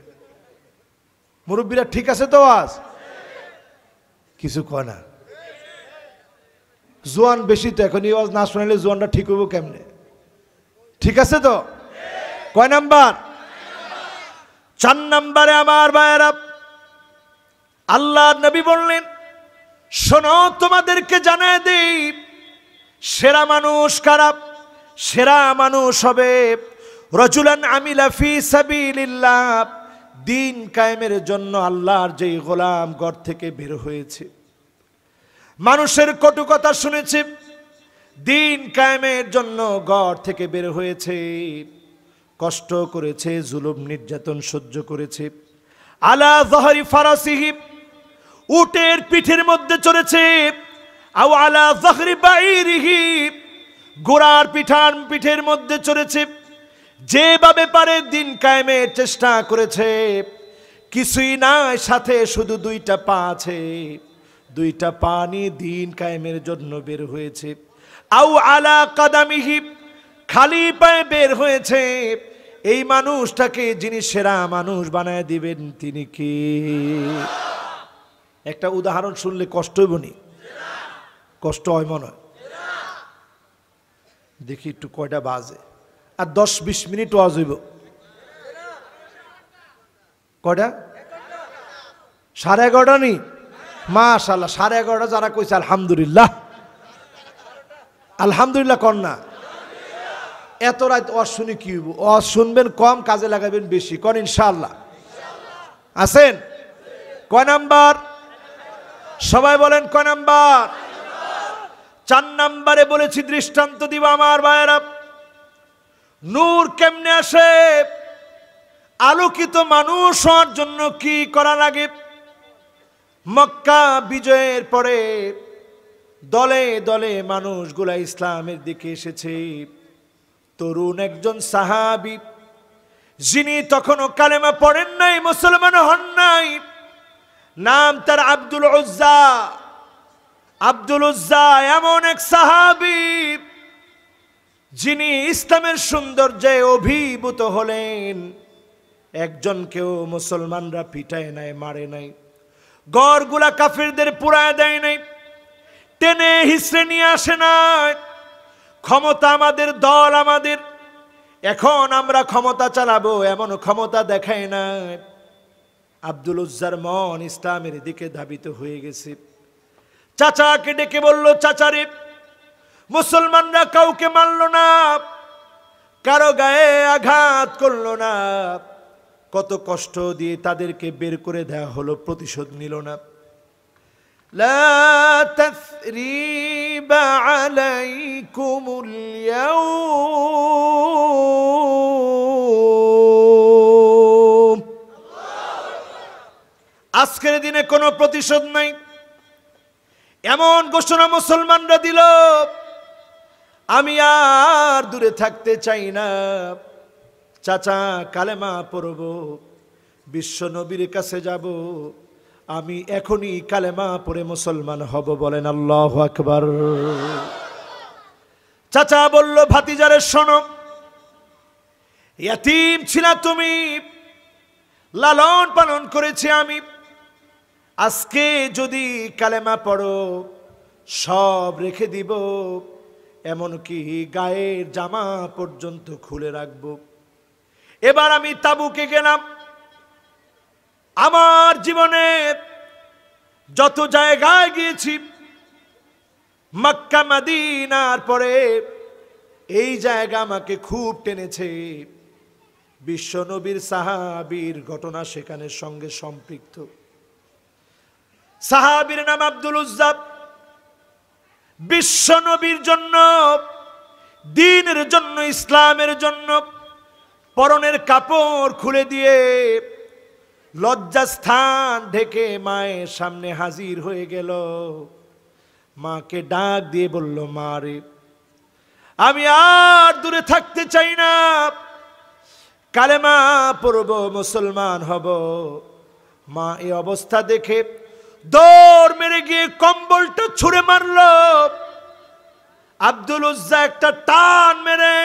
মুরব্বীরা ঠিক আছে তো ওয়াজ? কিছু কয় না। জোয়ান বেশি তো, এখন এই ওয়াজ না শোনাইলে জোয়ানটা ঠিক হইব কেমনে? ঠিক আছে তো? কয় নাম্বার? চার নাম্বারে আমার ভাইয়েরা, আল্লাহর নবী বললেন, শোনো তোমাদেরকে জানায় দেই, সেরা মানুষ কারা? সেরা মানুষ হবে রাজুলান আমিলা ফি সাবিলিল্লাহ, দিন কায়েমের জন্য আল্লাহর যেই গোলাম ঘর থেকে বের হয়েছে, মানুষের কটু কথা শুনেছে, দিন কায়েমের জন্য ঘর থেকে বের হয়েছে, কষ্ট করেছে, জুলুম নির্যাতন সহ্য করেছে, আলা যাহরি ফারাসিহি, উটের পিঠের মধ্যে চড়েছে, আও আলা যাহরি বাঈরিহি, ঘোড়ার পিঠের মধ্যে চড়েছে, যেভাবে পারে দিন কায়েমের চেষ্টা করেছে, কিছুই নাই সাথে শুধু দুইটা পা আছে, দুইটা পা নিয়ে দিন কায়েমের জন্য বের হয়েছে, আও আলা কাদামিহি, খালি পায়ে বের হয়েছে, এই মানুষটাকে যিনি সেরা মানুষ বানায় দিবেন তিনি কি? একটা উদাহরণ শুনলে কষ্ট হইব নি? কষ্ট হয় মনে হয়? দেখি একটু কয়টা বাজে, আর 10-20 মিনিট ওয়াজ হইব। কয়টা? 11:30 নি? মাশাআল্লাহ, 11:30 যারা কইছে আলহামদুলিল্লাহ, আলহামদুলিল্লাহ কর না। এত রাত ওয়াজ শুনি কি হইব? ওয়াজ শুনবেন কম, কাজে লাগাবেন বেশি, কন ইনশাআল্লাহ। আছেন? কয় নাম্বার? সবাই বলেন কয় নাম্বার? 4 নাম্বারে বলেছি দৃষ্টান্ত দিব আমার ভাইয়েরা। নূর কেমনে আসে? আলোকিত মানুষ হওয়ার জন্য কি করা লাগে? মক্কা বিজয়ের পরে দলে দলে মানুষগুলা ইসলামের দিকে এসেছে। তরুণ একজন সাহাবী, যিনি তখনও কালেমা পড়েন নাই, মুসলমান হন নাই, নাম তার আব্দুল উজ্জা। আব্দুল উজ্জা এমন এক সাহাবী যিনি ইসলামের সৌন্দর্যে অভিভূত হলেন। একজনকেও মুসলমানরা পিটায় নাই, মারে নাই, গড়গুলা কাফিরদের পুরায় দেয় নাই, টেনে হিসড়ে নিয়ে আসে নাই। ক্ষমতা আমাদের, দল আমাদের, এখন আমরা ক্ষমতা চালাবো এমন ক্ষমতা দেখায় নাই। আব্দুল উজ্জার মন ইসলামের দিকে ধাবিত হয়ে গেছে। চাচাকে ডেকে বলল, চাচারে, মুসলমানরা কাউকে মারল না, কারো গায়ে আঘাত করলো না, কত কষ্ট দিয়ে তাদেরকে বের করে দেওয়া হলো, প্রতিশোধ নিল না। লা তাসরিবা আলাইকুমুল ইয়াউম, আজকের দিনে কোনো প্রতিশোধ নাই, এমন ঘোষণা মুসলমানরা দিল। আমি আর দূরে থাকতে চাই না, চাচা কালেমা পড়ব, বিশ্ব নবীর কাছে যাব, আমি এখনই কালেমা পড়ে মুসলমান হব। বলেন আল্লাহু আকবার। চাচা বলল, ভাতিজারে শোনো, ইয়াতীম ছিলা তুমি, লালন পালন করেছি আমি, আজকে যদি কালেমা পড়ো সব রেখে দিব, এমনকি গায়ের জামা পর্যন্ত খুলে রাখবো। এবার আমি তাবুকে গেলাম, আমার জীবনে যত জায়গায় গিয়েছি, মক্কা মদিনার পরে এই জায়গা আমাকে খুব টেনেছে। বিশ্ব নবীর সাহাবীর ঘটনা সেখানে সঙ্গে সম্পৃক্ত। সাহাবীর নাম আব্দুল উজ্জা। বিশ্ব নবীর জন্য, দ্বীনের জন্য, ইসলামের জন্য পরনের কাপড় খুলে দিয়ে লজ্জাস্থান ঢেকে মায়ের সামনে হাজির হয়ে গেল। মাকে ডাক দিয়ে বলল, মা রে, আমি আর দূরে থাকতে চাই না, কালেমা পড়ব, মুসলমান হব। মা এই অবস্থা দেখে দৌড় মেরে গিয়ে কম্বলটা ছুঁড়ে মারল। আব্দুল উজ্জা একটা টান মেরে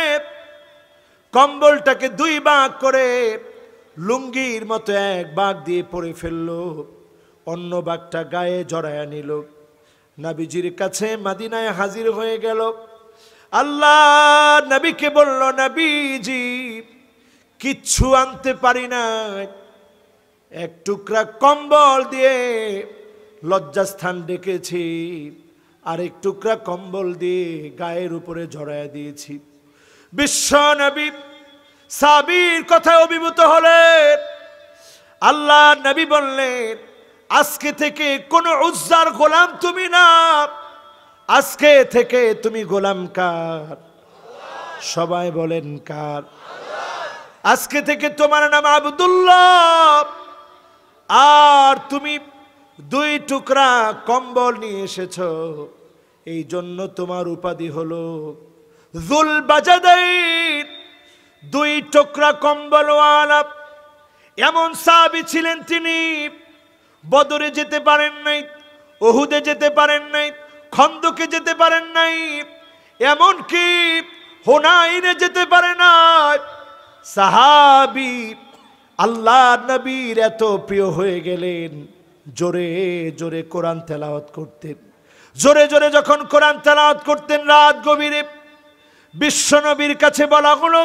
কম্বলটাকে দুই ভাগ করে লুঙ্গির মতো এক ভাগ দিয়ে পরে ফেলল, অন্য ভাগটা গায়ে জড়ায়া নিল। নবীজির কাছে মদিনায় হাজির হয়ে গেল। আল্লাহ নবীকে বলল, নবীজি, কিচ্ছু আনতে পারি না, এক টুকরা কম্বল দিয়ে লজ্জাস্থান ডেকেছি, আর এক টুকরা কম্বল দিয়ে গায়ের উপরে জড়ায়া দিয়েছি। বিশ্ব নবী সাহাবীর কথায় অভিভূত হলেন। আল্লাহ নবী বললেন, আজকে থেকে কোন উজ্জার গোলাম তুমি না, আজকে থেকে তুমি গোলাম কার? সবাই বলেন কার? আজকে থেকে তোমার নাম আব্দুল্লাহ, আর তুমি দুই টুকরা কম্বল নিয়ে এসেছো, এই জন্য তোমার উপাধি হলো যুল বাজাদাইন, দুই টুকরা কম্বলওয়ালা। এমন সাহাবী ছিলেন তিনি, বদরে যেতে পারেন নাই, উহুদে যেতে পারেন নাই, খন্দকে যেতে পারেন নাই, এমনকি হুনাইনে যেতে পারে নাই। সাহাবী আল্লাহর নবীর এত প্রিয় হয়ে গেলেন, জোরে জোরে কোরআন তেলাওয়াত করতেন। জোরে জোরে যখন কোরআন তেলাওয়াত করতেন রাত গভীরে, বিশ্ব নবীর কাছে বলা হলো,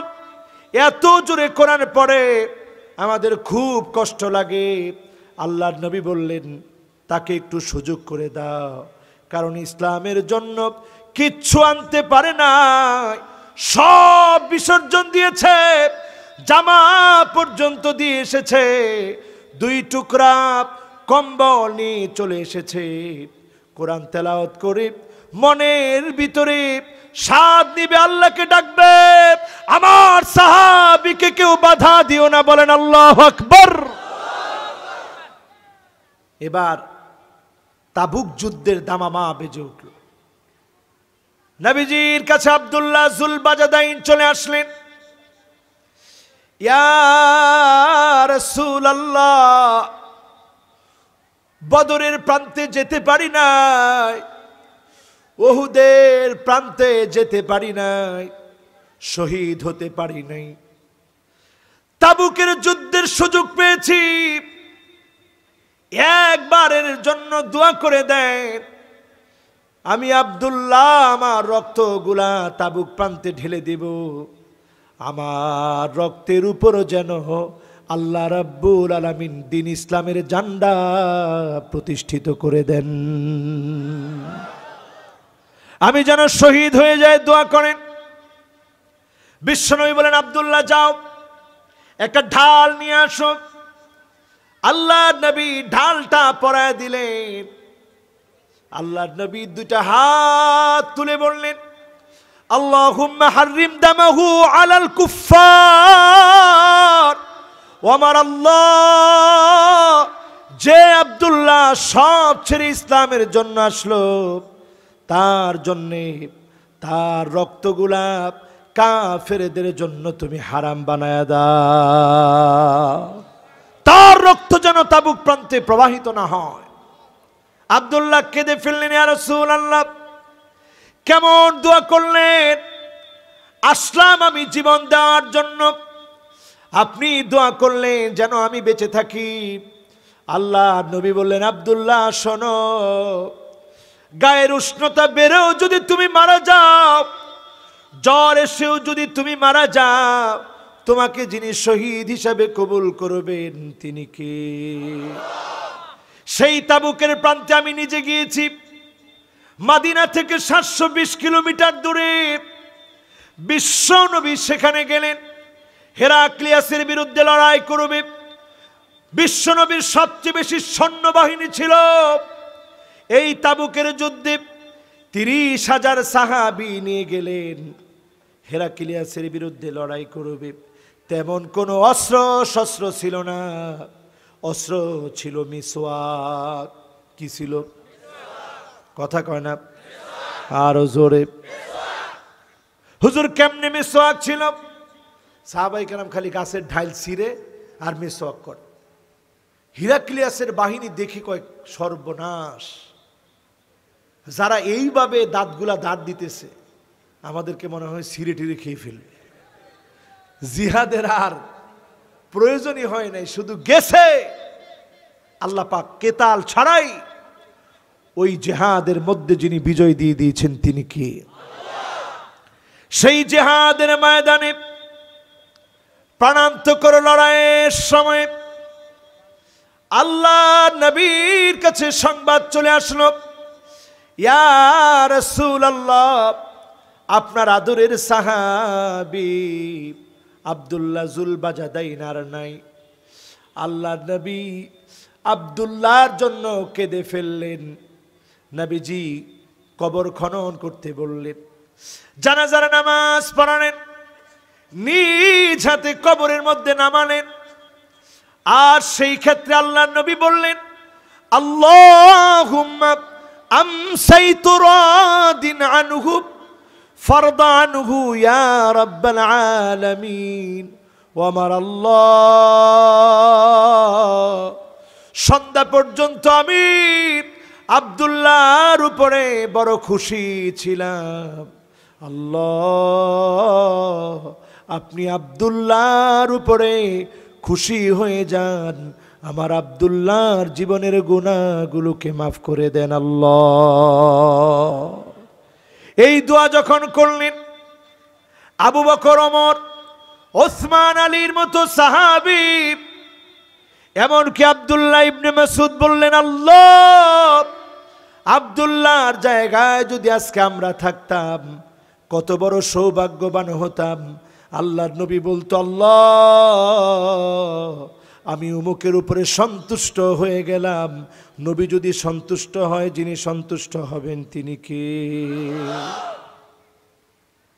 এত জোরে কোরআন পড়ে আমাদের খুব কষ্ট লাগে। আল্লাহর নবী বললেন, তাকে একটু সুযোগ করে দাও, কারণ ইসলামের জন্য কিচ্ছু আনতে পারে না, সব বিসর্জন দিয়েছে, জামা পর্যন্ত দিয়ে এসেছে, দুই টুকরা কম্বল নিয়ে চলে এসেছে। কোরআন তেলাওয়াত করে মনের ভিতরে স্বাদ নিবে, আল্লাহকে ডাকবে, আমার সাহাবীকে কেউ বাধা দিও না। বলেন আল্লাহু আকবার। এবার তাবুক যুদ্ধের দামামা বেজে উঠল। নবীজির কাছে আব্দুল্লাহ যুল বাজাদাইন চলে আসলেন। ইয়া রাসূলুল্লাহ, বদরের প্রান্তে যেতে পারি নাই, উহুদের প্রান্তে যেতে পারি নাই, শহীদ হতে পারি নাই, তাবুকের যুদ্ধের সুযোগ পেয়েছি, একবারের জন্য দোয়া করে দেন, আমি আব্দুল্লাহ আমার রক্তগুলা তাবুক প্রান্তে ঢেলে দেব, আমার রক্তের উপরও যেন আল্লাহ রাব্বুল আলামিন দ্বীন ইসলামের ঝান্ডা প্রতিষ্ঠিত করে দেন। আমি যেন শহীদ হয়ে যায় দোয়া করেন। বিশ্বনবী বলেন, আব্দুল্লাহ যাও একটা ঢাল নিয়ে আসো। আল্লাহর নবী ঢালটা পরায় দিলেন। আল্লাহর নবী দুইটা হাত তুলে বললেন, আল্লাহুম্মা হাররিম দামাহু আলাল কুফফার। ওয়ামার আল্লাহ, যে আব্দুল্লাহ সব ছেড়ে ইসলামের জন্য আসলো, তার জন্যে তার রক্তগুলা কাফেরদের জন্য তুমি হারাম বানায়া দাও। তার রক্ত যেন তাবুক প্রান্তে প্রবাহিত না হয়। আব্দুল্লাহ কেঁদে ফেললেন, ইয়া রাসূলুল্লাহ। কেমন দোয়া করলেন, আসলাম আমি জীবন দেওয়ার জন্য, আপনি দোয়া করলেন যেন আমি বেঁচে থাকি। আল্লাহ নবী বললেন, আব্দুল্লাহ শোনো, গায়ের উষ্ণতা বেড়েও যদি তুমি মারা যাও, জ্বর এসেও যদি তুমি মারা যাও, তোমাকে যিনি শহীদ হিসাবে কবুল করবেন তিনি কে? সেই তাবুকের প্রান্তে আমি নিজে গিয়েছি। মদিনা থেকে 720 কিলোমিটার দূরে বিশ্ব নবী সেখানে গেলেন। হেরাক্লিয়াসের বিরুদ্ধে লড়াই করবে। বিশ্ব নবীর সবচেয়ে বেশি সৈন্যবাহিনী ছিল। এই তাবুকের যুদ্ধে 30,000 সাহাবী নিয়ে গেলেন হেরাক্লিয়াসের বিরুদ্ধে লড়াই করবে। তেমন কোনো অস্ত্র শস্ত্র ছিল না, অস্ত্র ছিল মিসওয়াক। কি ছিল? কথা কয় না, আরো জোরে। হুজুর কেমনে মিসওয়াক ছিল? সাহাবায়ে কেরাম খালি গাছের ঢাইল ছিঁড়ে আর মিসওয়াক করে। হিরাক্লিয়াসের বাহিনী দেখি কয় সর্বনাশ, যারা এইভাবে দাঁতগুলা দাঁত দিতেছে আমাদেরকে মনে হয় ছিঁড়ে টিড়ে খেয়ে ফেলবে। জিহাদের আর প্রয়োজনই হয় নাই, শুধু গেছে আল্লাহ পাক কেতাল ছাড়াই ওই জিহাদের মধ্যে যিনি বিজয় দিয়ে দিয়েছেন তিনি কি? সেই জিহাদের ময়দানে প্রাণান্তকর লড়াইয়ের সময় আল্লাহ নবীর কাছে সংবাদ চলে আসলো, ইয়া রাসূলুল্লাহ, আপনার আদরের সাহাবী আব্দুল্লাহ যুলবাজাদাইন আর নাই। আল্লাহ নবী আব্দুল্লাহর জন্য কেঁদে ফেললেন। নবীজি কবর খনন করতে বললেন, জানাজার নামাজ পড়ালেন, নিজ হাতে কবরের মধ্যে নামালেন। আর সেই ক্ষেত্রে আল্লাহ নবী বললেন, আল্লাহুম্মা আমসাইতু রাদিন আনহু ফারদা আনহু ইয়া রাব্বাল আলামিন। ওয়ামার আল্লাহ, সন্ধ্যা পর্যন্ত আমি আব্দুল্লাহর উপরে বড় খুশি ছিলাম। আল্লাহ, আপনি আব্দুল্লাহর উপরে খুশি হয়ে যান, আমার আব্দুল্লাহর জীবনের গুনাহগুলোকে মাফ করে দেন আল্লাহ। এই দোয়া যখন করলেন, আবু বকর, ওমর, ওসমান আলীর মতো সাহাবী, এমনকি আব্দুল্লাহ ইবনে মাসউদ বললেন, আল্লাহ, আব্দুল্লাহর জায়গায় যদি আজকে আমরা থাকতাম কত বড় সৌভাগ্যবান হতাম। আল্লাহর নবী বলতো, আল্লাহ, আমি উমুকের উপরে সন্তুষ্ট হয়ে গেলাম। নবী যদি সন্তুষ্ট হয়, যিনি সন্তুষ্ট হবেন তিনি কে?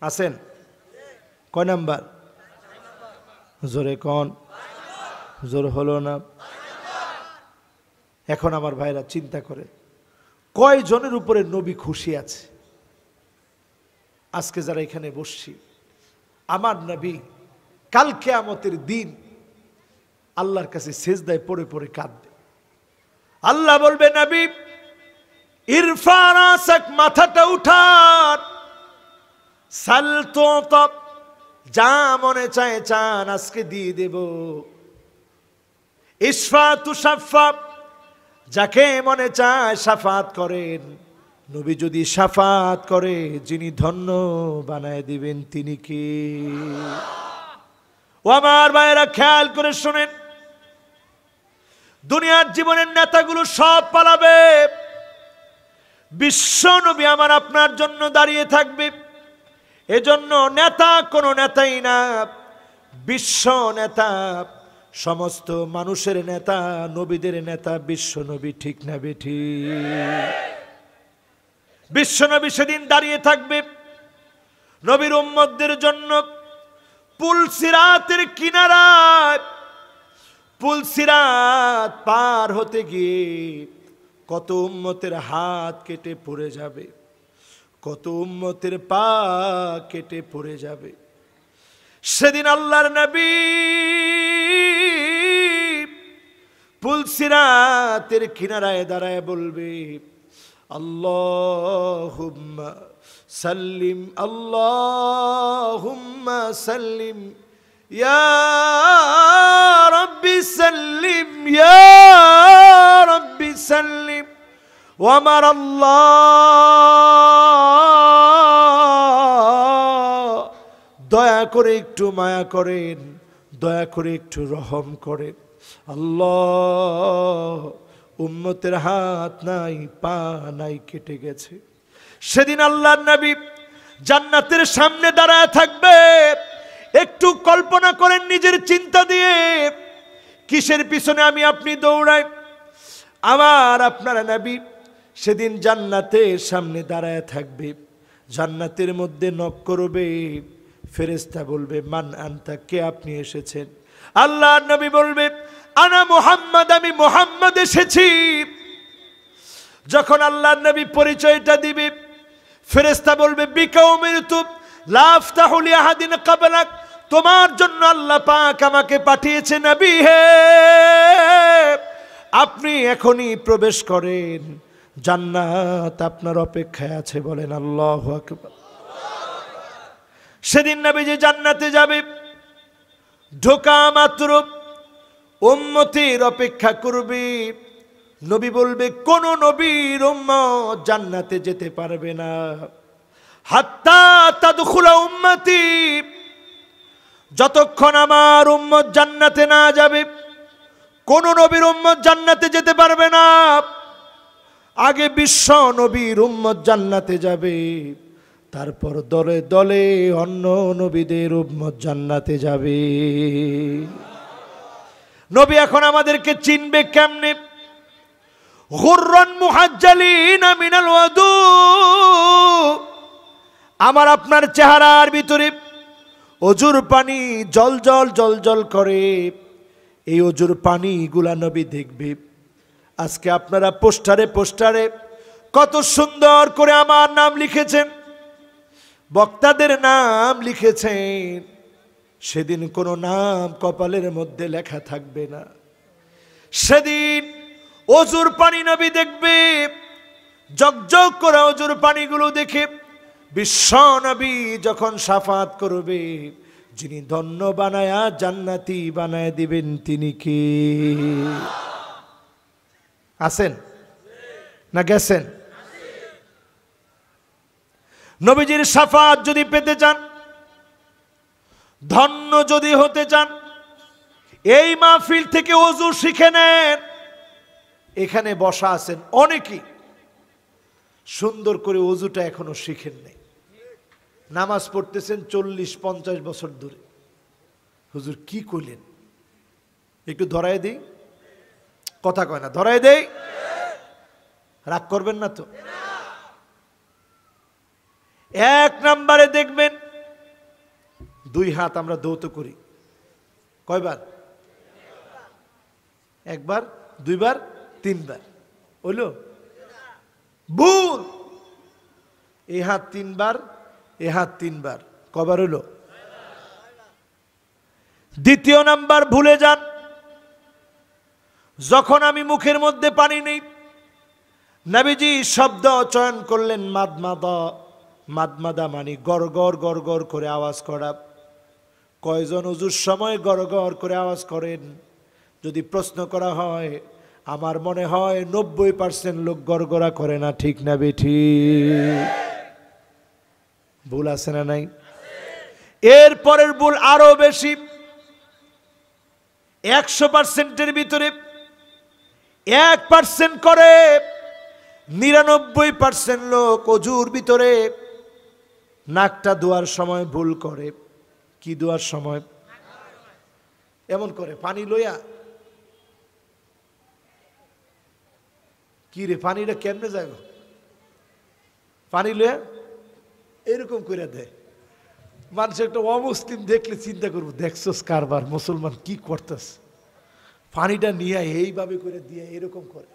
আছেন? কয় নাম্বার? জোরে কোন? জোর হলো না। এখন আমার ভাইরা চিন্তা করে, কয় জনের উপরে নবী খুশি আছে? আজকে যারা এখানে বসছি, আমার নবী কাল কিয়ামতের দিন আল্লাহর কাছে সেজদায় পড়ে পড়ে কাঁদবে। আল্লাহ বলবে, নবী ইরফা রাসাক, মাথাটা উঠান, সাল তুতা, যা মনে চায় চান, আজকে দিয়ে দেব। ইশফা তুশাফা, যাকে মনে চায় শাফাত করেন। নবী যদি শাফাত করে, যিনি ধন্য বানায় দিবেন তিনি কি? ও আমার ভাইরা, খেয়াল করে শোনেন, দুনিয়ার জীবনের নেতাগুলো সব পালাবে, বিশ্ব নবী আমার আপনার জন্য দাঁড়িয়ে থাকবে। এজন্য নেতা কোনো নেতাই না, বিশ্ব নেতা, সমস্ত মানুষের নেতা, নবীদের নেতা বিশ্ব নবী, ঠিক না বেঠি? বিশ্ব নবী সেদিন দাঁড়িয়ে থাকবে নবীর উম্মতদের জন্য পুলসিরাতের কিনারায়। পুলসিরাত পার হতে গিয়ে কত উম্মতের হাত কেটে পড়ে যাবে, কত উম্মতের পা কেটে পড়ে যাবে। সেদিন আল্লাহর নবী পুলসিরাতের কিনারায় দাঁড়ায় বলবে, আল্লাহুম্মা সাল্লিম, আল্লাহুম্মা সাল্লিম, ইয়া রাব্বি সাল্লিম, ইয়া রাব্বি সাল্লিম। ও আমার আল্লাহ, দয়া করে একটু মায়া করেন, দয়া করে একটু রহম করেন। আল্লাহ, উম্মতের হাত নাই, পা নাই, কেটে গেছে। সেদিন আল্লাহর নবী জান্নাতের সামনে দাঁড়ায় থাকবে। একটু কল্পনা করেন নিজের চিন্তা দিয়ে, কিসের পিছনে আমি আপনি দৌড়াই। আমার আপনার নবী সেদিন জান্নাতের সামনে দাঁড়ায় থাকবে, জান্নাতের মধ্যে নক করবে, ফেরেশতা বলবে, মান আনতা, কে আপনি এসেছেন? আল্লাহর নবী বলবে, আনা মুহাম্মদ, আমি মুহাম্মদ এসেছি। যখন আল্লাহর নবী পরিচয়টা দিবে, ফেরেশতা বলবে, বিকা উমিরতু লা আফতাহু লিআহাদিন ক্বাবলাক, তোমার জন্য আল্লাহ পাক আমাকে পাঠিয়েছে নবী হে, আপনি এখনই প্রবেশ করেন, জান্নাত আপনার অপেক্ষায় আছে। বলেন আল্লাহু আকবার। সেদিন নবী যে জান্নাতে যাবে, ঢোকা মাত্র উম্মতের অপেক্ষা করবে। নবী বলবে, কোন নবীর উম্মত জান্নাতে যেতে পারবে না হাত্তা তাদখুলা উম্মতি, যতক্ষণ আমার উম্মত জান্নাতে না যাবে কোন নবীর উম্মত জান্নাতে যেতে পারবে না। আগে বিশ্ব নবীর উম্মত জান্নাতে যাবে, তারপর দলে দলে অন্য নবীদের উম্মত জান্নাতে যাবে। নবী এখন আমাদেরকে চিনবে কেমনে? গুররান মুহাজ্জালিনা মিনাল ওয়াদু, আমার আপনার চেহারার ভিতরে অজুর পানি জল জল জল জল করে, এই অজুর পানিগুলা নবী দেখবে। আজকে আপনারা পোস্টারে পোস্টারে কত সুন্দর করে আমার নাম লিখেছেন, বক্তাদের নাম লিখেছেন, সেদিন কোনো নাম কপালের মধ্যে লেখা থাকবে না। সেদিন অজুর পানি নবী দেখবে, জগজগ করে অজুর পানিগুলো দেখে বিশ্ব নবী যখন শাফাত করবে, যিনি ধন্য বানায়া জান্নাতি বানায় দিবেন তিনি কি আছেন না গেছেন? নবীজির শাফাত যদি পেতে চান, ধন্য যদি হতে চান, এই মাহফিল থেকে ওযু শিখে নেন। এখানে বসা আছেন অনেকেই সুন্দর করে ওযুটা এখনো শিখেন নাই, নামাজ পড়তেছেন 40-50 বছর ধরে। হুজুর কি কইলেন, একটু ধরায় দেই, কথা কয় না, ধরায় দেই, রাগ করবেন না তো? এক নম্বরে দেখবেন, দুই হাত আমরা দৌত করি কয়বার? একবার, দুইবার, তিনবার। হইল? ভুল। এই হাত তিনবার, এ হাত তিনবার, কবার হইল? দ্বিতীয় নাম্বার ভুলে যান, যখন আমি মুখের মধ্যে পানি নেই, নবীজি শব্দ চয়ন করলেন মাদমাদা। মাদমাদা মানে গড় গড় গড় গড় করে আওয়াজ করা। কয়জন ওযুর সময় গড় গড় করে আওয়াজ করেন? যদি প্রশ্ন করা হয়, আমার মনে হয় 90% লোক গড়গড়া করে না, ঠিক না বেঠিক? ভুল আছে না নাই? এর পরের ভুল আরো বেশি। 100%-এর ভিতরে 1% করে 99% লোক অজুর ভিতরে নাকটা ধোয়ার সময় ভুল করে। কি ধোয়ার সময়? এমন করে পানি লইয়া, কি রে পানিটা কেমনে যাবে, পানি লইয়া এরকম করে দেয়। মানুষ একটা অমুসলিম দেখলে চিন্তা করবো, দেখছোস কারবার, মুসলমান কি করতেস, পানিটা নিয়ে এইভাবে করে দিয়ে এরকম করে।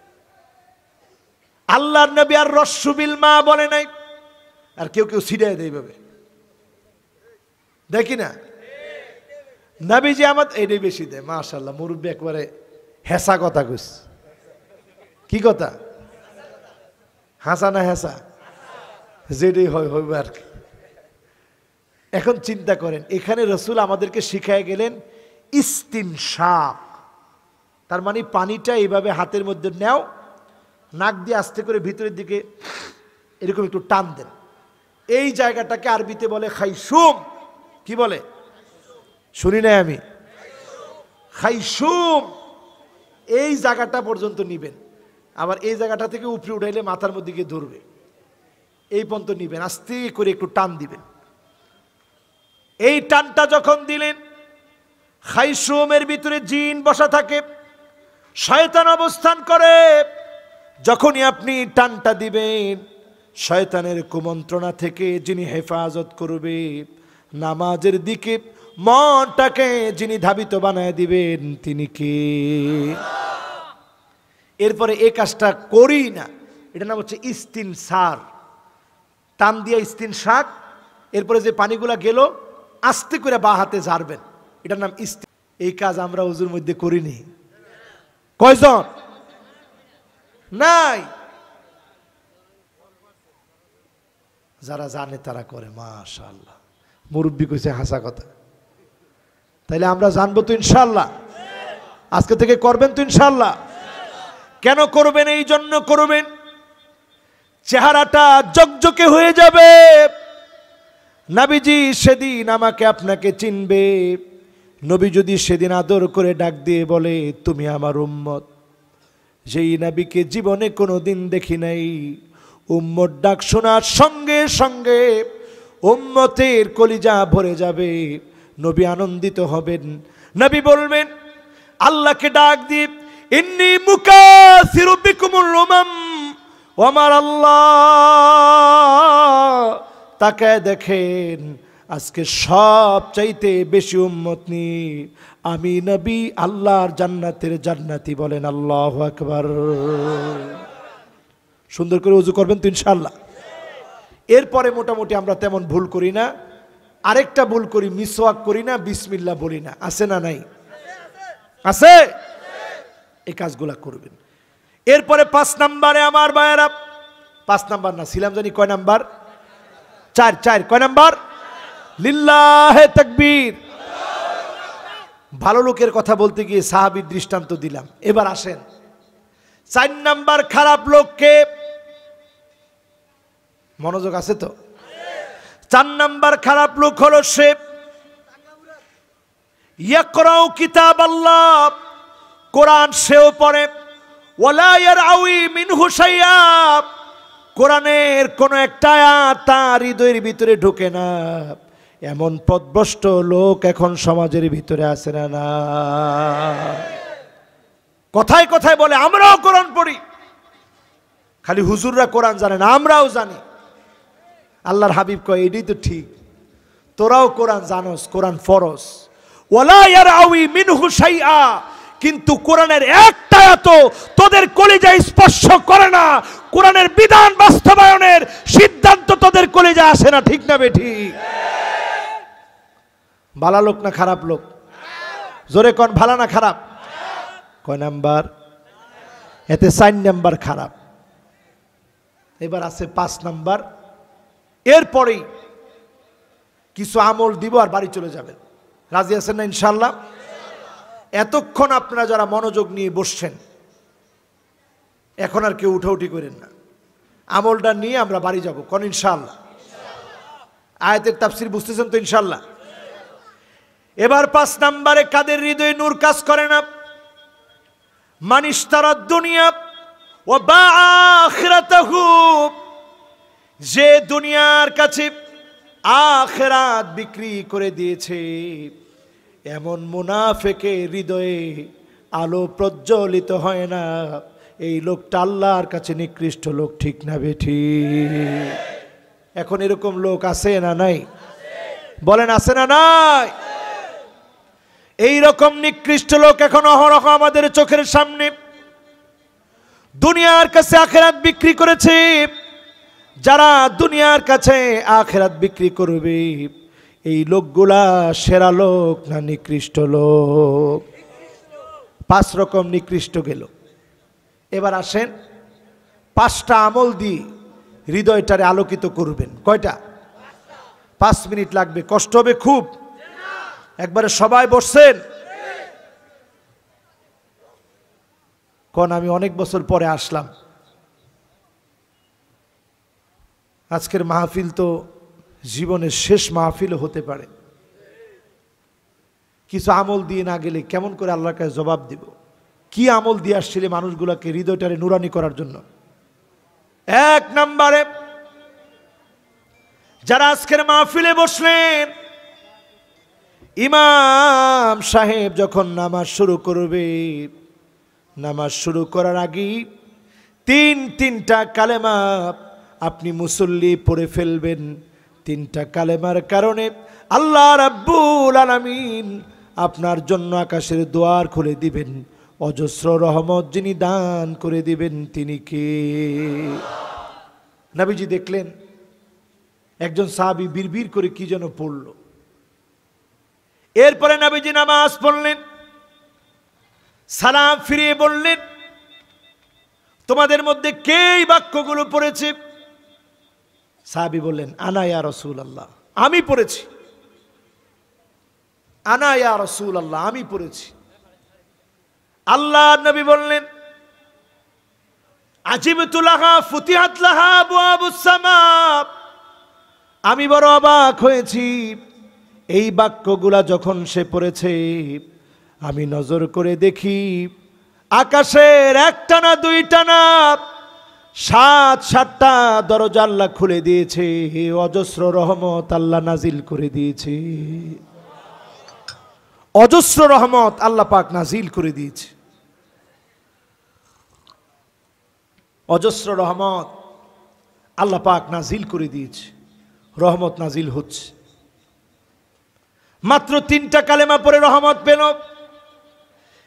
আল্লাহর নবী আর রসবিল মা বলে নাই, আর কেউ কেউ ছিড়াই দেয় এইভাবে, দেখি না নবীজি আমার এইটাই বেশি দেয়। মাশাআল্লাহ, মুরব্বী একবারে হেসা কথা কইস। কি কথা? হাসা না হেসা, যেটাই হয় হইবে আর কি। এখন চিন্তা করেন, এখানে রসুল আমাদেরকে শিখায় গেলেন ইস্তিনশাক, তার মানে পানিটা এইভাবে হাতের মধ্যে নেও, নাক দিয়ে আস্তে করে ভিতরের দিকে এরকম একটু টান দেন। এই জায়গাটাকে আরবিতে বলে খাইসুম। কি বলে? শুনি নাই আমি। খাইসুম। এই জায়গাটা পর্যন্ত নিবেন, আবার এই জায়গাটা থেকে উপরে উঠাইলে মাথার মধ্যে গিয়ে ধরবে, এই পর্যন্ত নিবেন, আস্তে করে একটু টান দিবেন। এই টানটা যখন দিলেন, খাইসুমের ভিতরে জিন বসা থাকে, শয়তান অবস্থান করে। যখনই আপনি টানটা দিবেন, শয়তানের কুমন্ত্রণা থেকে যিনি হেফাজত করবে, নামাজের দিকে মনটাকে যিনি ধাবিত বানায় দিবেন, তিনি কে? এরপরে এই কাজটা করি না, এটা নাম হচ্ছে ইস্তিনসার, টান দিয়ে ইস্তিনশাক। এরপরে যে পানিগুলা গেল আস্তে করে বা হাতে ঝাড়বেন, এটার নাম ইস্তিন। এই কাজ আমরা ওযুর মধ্যে করিনি। কয়জন? নাই। যারা জানে তারা করে। মাশাআল্লাহ, মুরব্বী কইছে হাসা কথা। তাইলে আমরা জানবো তো ইনশাআল্লাহ, আজকে থেকে করবেন তো ইনশাআল্লাহ। কেন করবেন? এই জন্য করবেন, চেহারাটা জকজকে হয়ে যাবে। নবীজি সেদিন আমাকে আপনাকে চিনবে। নবী যদি সেদিন আদর করে ডাক দিয়ে বলে, তুমি আমার উম্মত, যেই নবীকে জীবনে কোনোদিন দেখি নাই, উম্মত ডাক শোনার সঙ্গে সঙ্গে উম্মতের কলিজা ভরে যাবে। নবী আনন্দিত হবেন। নবী বলবেন, আল্লাহকে ডাক দিয়ে, ইন্নী মুকাসিরু বিকুমুল উমাম, ও আমার আল্লাহ, তাকায় দেখেন আজকে সব চাইতে বেশি উম্মত নিয়ে আমি নবী আল্লাহর জান্নাতের জান্নাতি। বলেন আল্লাহু আকবার। সুন্দর করে ওযু করবেন তো ইনশাআল্লাহ। এরপরে মোটামুটি আমরা তেমন ভুল করি না। আরেকটা ভুল করি, মিসওয়াক করি না, বিসমিল্লাহ বলি না। আছে না নাই? আছে। এই কাজগুলা করবেন। এরপরে 5 নম্বরে আমার ভাইয়েরা, 5 নাম্বার না ছিলাম জানি কয় নাম্বার? 4। কয় নাম্বার? লিল্লাহে তাকবীর। ভালো লোকের কথা বলতে গিয়ে সাহাবীর দৃষ্টান্ত দিলাম। এবার আসেন 4 নাম্বার খারাপ লোককে। মনোযোগ আছে তো? 4 নাম্বার খারাপ লোক হলো সে ইয়াকরাউ কিতাব আল্লাহ, কোরআন সেও পড়ে, ওয়ালা ইয়ারাউই মিনহু শাইআ, কোরআনের কোন একটা আয়াত তার হৃদয়ের ভিতরে ঢোকে না। এমন পথভ্রষ্ট লোক এখন সমাজের ভিতরে আছে না? না, কথায় কথায় বলে আমরাও কোরআন পড়ি, খালি হুজুররা কোরআন জানে না, আমরাও জানি। আল্লাহর হাবিব কয়, এটাই তো ঠিক, তোরাও কোরআন জানোস, কোরআন ফরজ। ওয়ালা ইয়ারাউই মিনহু শাইআ, কিন্তু কোরআনের একটা আয়াত তোদের কলিজায় স্পর্শ করে না। কোরআনের বিধান বাস্তবায়নের সিদ্ধান্ত তোদের কলিজায় আসে না। ঠিক না বেঠিক? ভালো লোক না খারাপ লোক? জোরে কোন, ভালো না খারাপ? কয় নাম্বার? এতে 4 নাম্বার খারাপ। এবার আছে 5 নাম্বার। এরপরেই কিছু আমল দিব আর বাড়ি চলে যাবেন। রাজি আছেন না ইনশাআল্লাহ? এতক্ষণ আপনারা যারা মনোযোগ নিয়ে বসছেন, এখন আর কেউ উঠাউঠি করেন না। আমলটা নিয়ে আমরা বাড়ি যাব। কোন ইনশাআল্লাহ? আয়াতের তাফসীর বুঝতেছেন তো ইনশাআল্লাহ? এবার 5 নম্বরে কাদের হৃদয়ে নূর কাজ করে না? মান ইশতারাদ দুনিয়া ওয়া বাআ আখিরাতাহু, যে দুনিয়ার কাছে আখিরাত বিক্রি করে দিয়েছে, এমন মুনাফিকের হৃদয়ে আলো প্রজ্বলিত হয় না। এই লোকটা আল্লাহর কাছে নিকৃষ্ট লোক, ঠিক না বেঠিক? এখন এরকম লোক আছে না নাই? বলেন আছে না নাই? এই রকম নিকৃষ্ট লোক এখন অহরহ আমাদের চোখের সামনে। দুনিয়ার কাছে আখিরাত বিক্রি করেছে। যারা দুনিয়ার কাছে আখিরাত বিক্রি করবে, এই লোকগুলা সেরা লোক না নিকৃষ্ট লোক? 5 রকম নিকৃষ্ট গেল। এবার আসেন 5টা আমল দিয়ে হৃদয়টারে আলোকিত করবেন। কয়টা? 5 মিনিট লাগবে। কষ্ট হবে খুব। একবারে সবাই বসছেন? কোন আমি অনেক বছর পরে আসলাম। আজকের মাহফিল তো জীবনের শেষ মাহফিল হতে পারে। কিছু আমল দিয়ে না গেলে কেমন করে আল্লাহর কাছে জবাব দিব? কি আমল দিয়ে আসছিলে মানুষগুলোকে হৃদয়টারে নুরানি করার জন্য? 1 নম্বরে, যারা আজকের মাহফিলে বসলেন, ইমাম সাহেব যখন নামাজ শুরু করবে, নামাজ শুরু করার আগে 3টা কালেমা আপনি মুসল্লি পড়ে ফেলবেন। 3টা কালেমার কারণে আল্লাহ রাব্বুল আলামিন আপনার জন্য আকাশের দুয়ার খুলে দিবেন। অজস্র রহমত যিনি দান করে দিবেন তিনি কে? নবীজি দেখলেন একজন সাহাবী বিড়বিড় করে কি যেন পড়ল। এরপরে নবীজি নামাজ পড়লেন, সালাম ফিরিয়ে বললেন, তোমাদের মধ্যে কে এই বাক্যগুলো পড়েছে? সাহাবী বললেন, আনা ইয়া রাসূলুল্লাহ, আমি পড়েছি। আনা ইয়া রাসূলুল্লাহ, আমি পড়েছি। আল্লাহর নবী বললেন, আজিবতু লাহা ফুতিহাত লাহা আবওয়াবুস সামা, আমি বড় অবাক হয়েছি। এই বাক্যগুলা যখন সে পড়েছে, আমি নজর করে দেখি আকাশের 1টা না 2টা না 7টা দরজা আল্লাহ খুলে দিয়েছে। অজস্র রহমত আল্লাহ নাজিল করে দিয়েছে। অজস্র রহমত আল্লাহ পাক নাজিল করে দিয়েছে। অজস্র রহমত আল্লাহ পাক নাজিল করে দিয়েছে। রহমত নাজিল হচ্ছে। মাত্র 3টা কালেমা পড়ে রহমত পেল,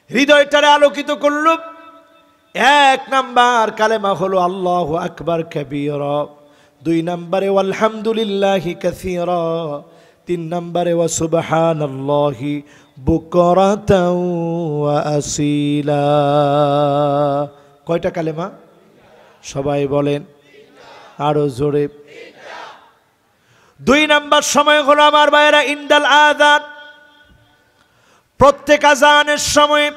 হৃদয়টারে আলোকিত করল। 1 নাম্বার কালেমা হলো আল্লাহু আকবার কাবীরা, 2 নম্বরে আলহামদুলিল্লাহি কাসীরা, 3 নম্বরে ওয়া সুবহানাল্লাহি বুকরাতাও ওয়া আসীলা। কয়টা কালেমা? সবাই বলেন আরো জোরে। 2 নাম্বার সময় হলো আমার ভাইরা ইনদাল আযান। প্রত্যেক আযানের সময়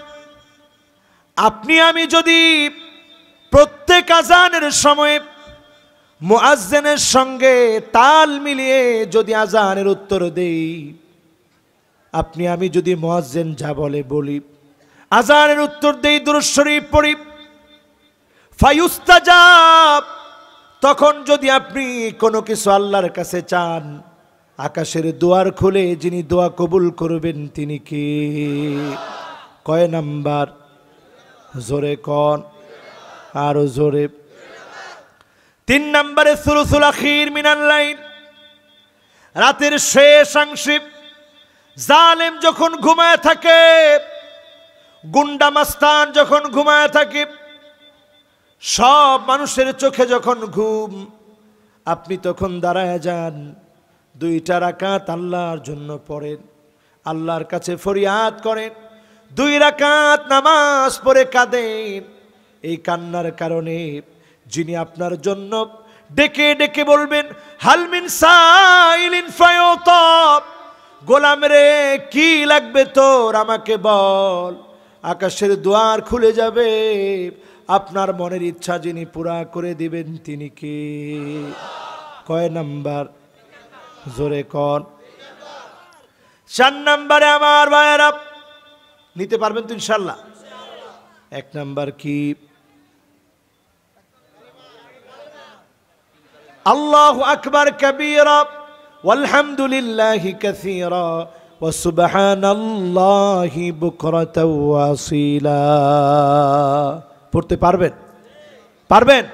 আপনি আমি যদি প্রত্যেক আযানের সময় মুয়াজ্জিনের সঙ্গে তাল মিলিয়ে যদি আযানের উত্তর দেই, আপনি আমি যদি মুয়াজ্জিন যা বলি, আযানের উত্তর দেই, দুরূদ শরীফ পড়ি, ফায়ুস্তাজাব, তখন যদি আপনি কোনো কিছু আল্লাহর কাছে চান, আকাশের দুয়ার খুলে যিনি দোয়া কবুল করবেন তিনি কে? কয় নাম্বার? জোরে কোন, আরো জোরে। 3 নম্বরে সুলুসুল আখির মিনাল লাইল, রাতের শেষাংশে জালেম যখন ঘুমায় থাকে, গুন্ডা মাস্তান যখন ঘুমায় থাকে, সব মানুষের চোখে যখন ঘুম, আপনি তখন দাঁড়ায় যান, 2টা রাকাত আল্লাহর জন্য পড়েন, আল্লাহর কাছে ফরিয়াদ করেন, 2 রাকাত নামাজ পড়ে কাঁদেন। এই কান্নার কারণে যিনি আপনার জন্য ডেকে ডেকে বলবেন, হাল মিন সাইলিন ফায়ুতা, গোলাম রে কি লাগবে তোর আমাকে বল, আকাশের দুয়ার খুলে যাবে, আপনার মনের ইচ্ছা যিনি পুরা করে দিবেন তিনি কে? কয় নাম্বার? জোরে কোন। 4 নম্বরে আমার ভাইয়েরা, নিতে পারবেন তো ইনশাল্লাহ? এক নাম্বার কি? আল্লাহু আকবার কাবীরা ওয়ালহামদুলিল্লাহি কাসীরা ওয়া সুবহানাল্লাহি বুকরাতাও ওয়া আসীলা। পড়তে পারবেন? পারবেন?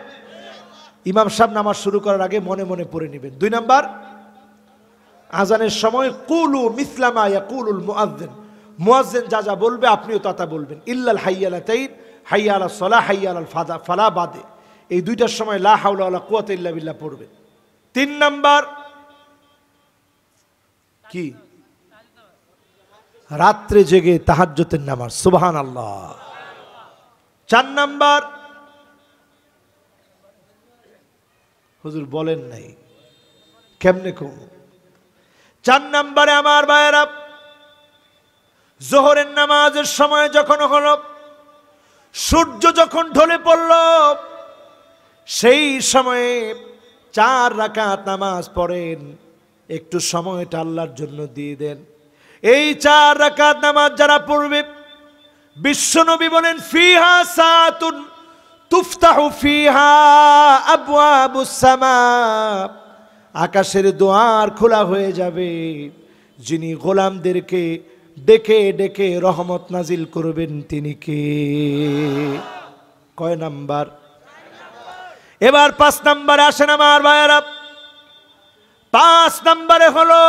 ইমাম সাহেব নামাজ শুরু করার আগে মনে মনে পড়ে নেবেন। 2 নাম্বার, আজানের সময় কুলু মিসলা মা ইয়াকুলুল মুআজ্জিন, মুয়াজ্জিন যা যা বলবে আপনিও তা তা বলবেন। ইল্লাল হাইয়ালাতাইন, হাইয়া আলাস সালাহ, হাইয়া আলাল ফালাহ বাদে, এই দুইটার সময় লা হাওলা ওয়ালা কুওয়াতা ইল্লা বিল্লাহ পড়বেন। 3 নাম্বার কি? রাত্রে জেগে তাহাজ্জুদের নামাজ, সুবহানাল্লাহ। 4 নাম্বার, হুজুর বলেন নাই, কেমনে কম? 4 নাম্বারে আমার ভাইয়েরা, যোহরের নামাজের সময় যখন হলো, সূর্য যখন ঢলে পড়ল, সেই সময়ে 4 রাকাত নামাজ পড়েন, একটু সময়টা আল্লাহর জন্য দিয়ে দেন। এই 4 রাকাত নামাজ যারা পড়বে, বিশ্বনবী বলেন ফিহা সাআতুন তুফতাহু ফিহা আবওয়াবুস সামা, আকাশের দুয়ার খোলা হয়ে যাবে, যিনি গোলামদেরকে ডেকে ডেকে রহমত নাজিল করবেন তিনি কে? কয় নাম্বার? এবার 5 নাম্বারে আসেন আমার ভাইয়েরা। 5 নাম্বারে হলো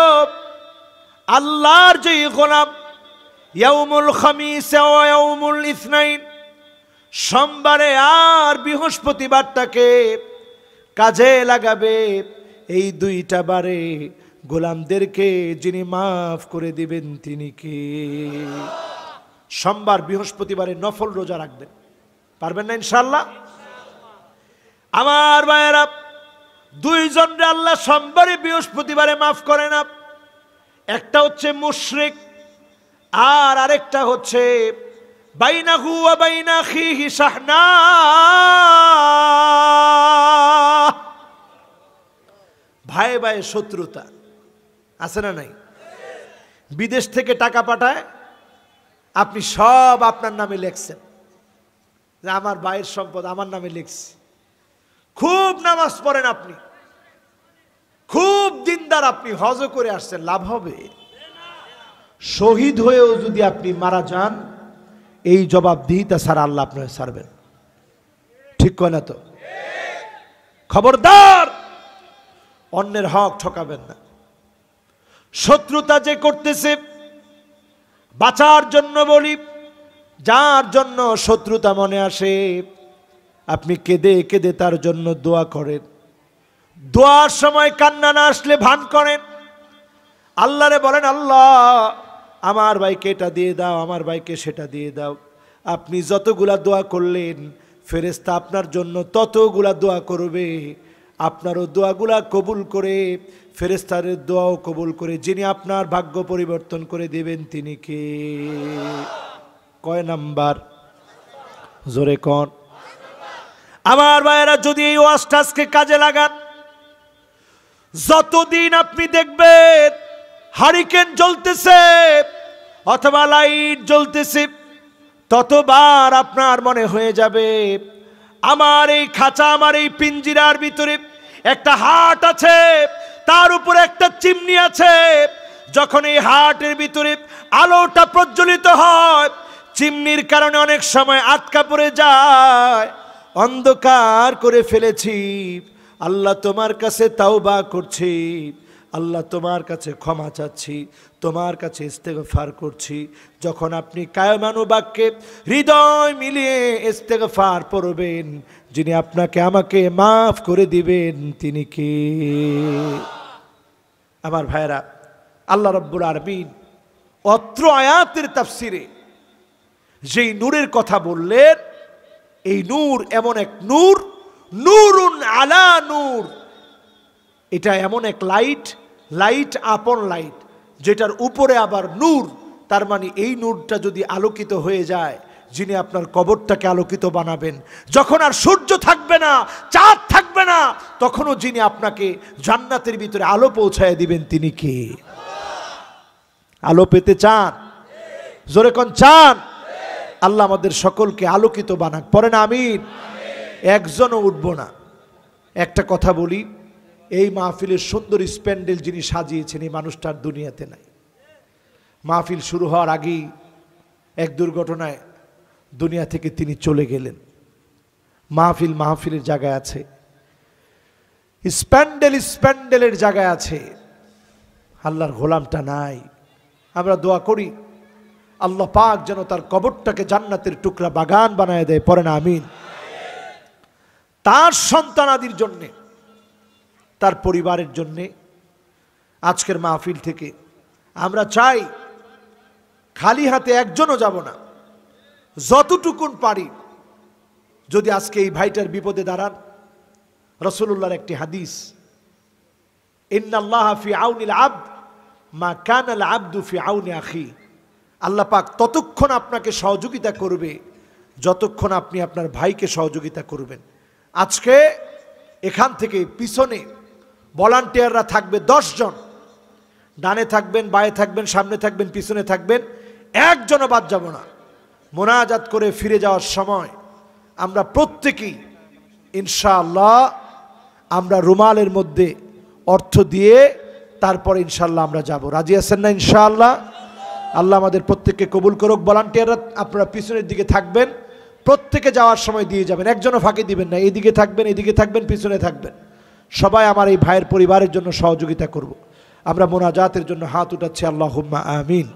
আল্লাহর যে গোলাম ইয়াউমুল খামিস ওয়া ইয়াউমুল ইসনাইন, সোমবারে আর বৃহস্পতিবারটাকে কাজে লাগাবে। এই 2টা বারে গোলামদেরকে যিনি মাফ করে দিবেন তিনি কে? সোমবার বৃহস্পতিবারে নফল রোজা রাখবেন, পারবেন না ইনশাআল্লাহ? আমার ভাইয়েরা, 2 জনরে আল্লাহ সোমবারে বৃহস্পতিবারে মাফ করে না। একটা হচ্ছে মুশরিক, আর আরেকটা হচ্ছে বাইনাহু ওয়া বাইনা আখিহি শাহনা, ভাই ভাই শত্রুতা আছে না নাই? বিদেশ থেকে টাকা পাঠায়, আপনি সব আপনার নামে লিখছেন যে আমার ভাইয়ের সম্পদ আমার নামে লিখছি। খুব নামাজ পড়েন আপনি, খুব দিনদার আপনি, হজ করে আসছেন, লাভ হবে? শহীদ হয়েও যদি আপনি মারা যান, এই জবাবদিহিতা ছাড়া আল্লাহ আপনাকে ছাড়বেন। ঠিক কয় না তো? খবরদার, অন্যের হক ঠকাবেন না। শত্রুতা যে করতেছে, বাঁচার জন্য বলি, যার জন্য শত্রুতা মনে আসে, আপনি কেঁদে কেঁদে তার জন্য দোয়া করেন। দোয়ার সময় কান্না না আসলে ভান করেন, আল্লাহরে বলেন আল্লাহ আমার ভাইকে এটা দিয়ে দাও, আমার ভাইকে সেটা দিয়ে দাও। আপনি যতগুলা দোয়া করলেন, ফেরেশতা আপনার জন্য ততগুলা দোয়া করবে। আপনারও দোয়াগুলা কবুল করে, ফেরেশতাদের দোয়াও কবুল করে, যিনি আপনার ভাগ্য পরিবর্তন করে দিবেন তিনি কে? কয় নাম্বার? জোরে কোন? আমার ভাইয়েরা, যদি এই ওয়াজটা আজকে কাজে লাগান, যতদিন আপনি দেখবেন হারিকেন জ্বলতেছে অথবা লাইট জ্বলতেছে, ততবার আপনার মনে হয়ে যাবে আমার এই খাঁচা, আমার এই পিঞ্জিরার ভিতরে একটা হাট আছে, তার উপরে একটা চিমনি আছে। যখন এই হাটের ভিতরে আলোটা প্রজ্বলিত হয়, চিমনির কারণে অনেক সময় আটকা পড়ে যায়, অন্ধকার করে ফেলেছি। আল্লাহ তোমার কাছে তাওবা করছি, আল্লাহ তোমার কাছে ক্ষমা চাচ্ছি, তোমার কাছে ইস্তেগফার করছি। যখন আপনি কায়মানু বাক্যে হৃদয় মিলিয়ে ইস্তেগফার পড়বেন, যিনি আপনাকে আমাকে মাফ করে দিবেন তিনি কে? আমার ভাইরা, আল্লাহ রাব্বুল আলামিন অত্র আয়াতের তাফসিরে যেই নূরের কথা বললেন, এই নূর এমন এক নূর, নূরুন আলা নূর, এটা এমন এক লাইট, লাইট আপন লাইট, যেটার উপরে আবার নূর। তার মানে এই নূরটা যদি আলোকিত হয়ে যায়, যিনি আপনার কবরটাকে আলোকিত বানাবেন, যখন আর সূর্য থাকবে না, চাঁদ থাকবে না, তখনও যিনি আপনাকে জান্নাতের ভিতরে আলো পৌঁছায় দিবেন তিনি কে? আলো পেতে চান? জোরে কোন চান? আল্লাহ আমাদের সকলকে আলোকিত বানাক, পড়েন আমিন। একজনও উঠব না। একটা কথা বলি, এই মাহফিলের সুন্দর স্প্যান্ডেল যিনি সাজিয়েছেন এই মানুষটার দুনিয়াতে নাই। মাহফিল শুরু হওয়ার আগেই এক দুর্ঘটনায় দুনিয়া থেকে তিনি চলে গেলেন। মাহফিলের জায়গায় আছে, স্প্যান্ডেলের জায়গায় আছে, আল্লাহর গোলামটা নাই। আমরা দোয়া করি আল্লাহ পাক যেন তার কবরটাকে জান্নাতের টুকরা বাগান বানায় দেয়, পড়েন আমিন। তার সন্তানাদির জন্যে, তার পরিবারের জন্যে আজকের মাহফিল থেকে আমরা চাই খালি হাতে একজনও যাব না। যতটুকুন পারি, যদি আজকে এই ভাইটার বিপদে দাঁড়ান, রাসূলুল্লাহর একটি হাদিস, ইন্নাল্লাহা ফি আউনিল আবদ মা কানাল আবদু ফি আউনি আখি। আল্লাহ পাক ততক্ষণ আপনাকে সহযোগিতা করবে যতক্ষণ আপনি আপনার ভাইকে সহযোগিতা করবেন। আজকে এখান থেকে পিছনে ভলান্টিয়াররা থাকবে 10 জন, ডানে থাকবেন, বায়ে থাকবেন, সামনে থাকবেন, পিছনে থাকবেন, একজনও বাদ যাব না। মোনাজাত করে ফিরে যাওয়ার সময় আমরা প্রত্যেকেই ইনশাআল্লাহ আমরা রুমালের মধ্যে অর্থ দিয়ে তারপর ইনশাআল্লাহ আমরা যাব। রাজি আছেন না ইনশাআল্লাহ? আল্লাহ আমাদের প্রত্যেককে কবুল করুক। ভলান্টিয়াররা আপনারা পিছনের দিকে থাকবেন, প্রত্যেকে যাওয়ার সময় দিয়ে যাবেন, একজনও ফাঁকি দিবেন না। এইদিকে থাকবেন, এদিকে থাকবেন, পিছনে থাকবেন। সবাই আমার এই ভাইয়ের পরিবারের জন্য সহযোগিতা করব। আমরা মোনাজাতের জন্য হাত উঠাচ্ছি, আল্লাহুম্মা আমিন।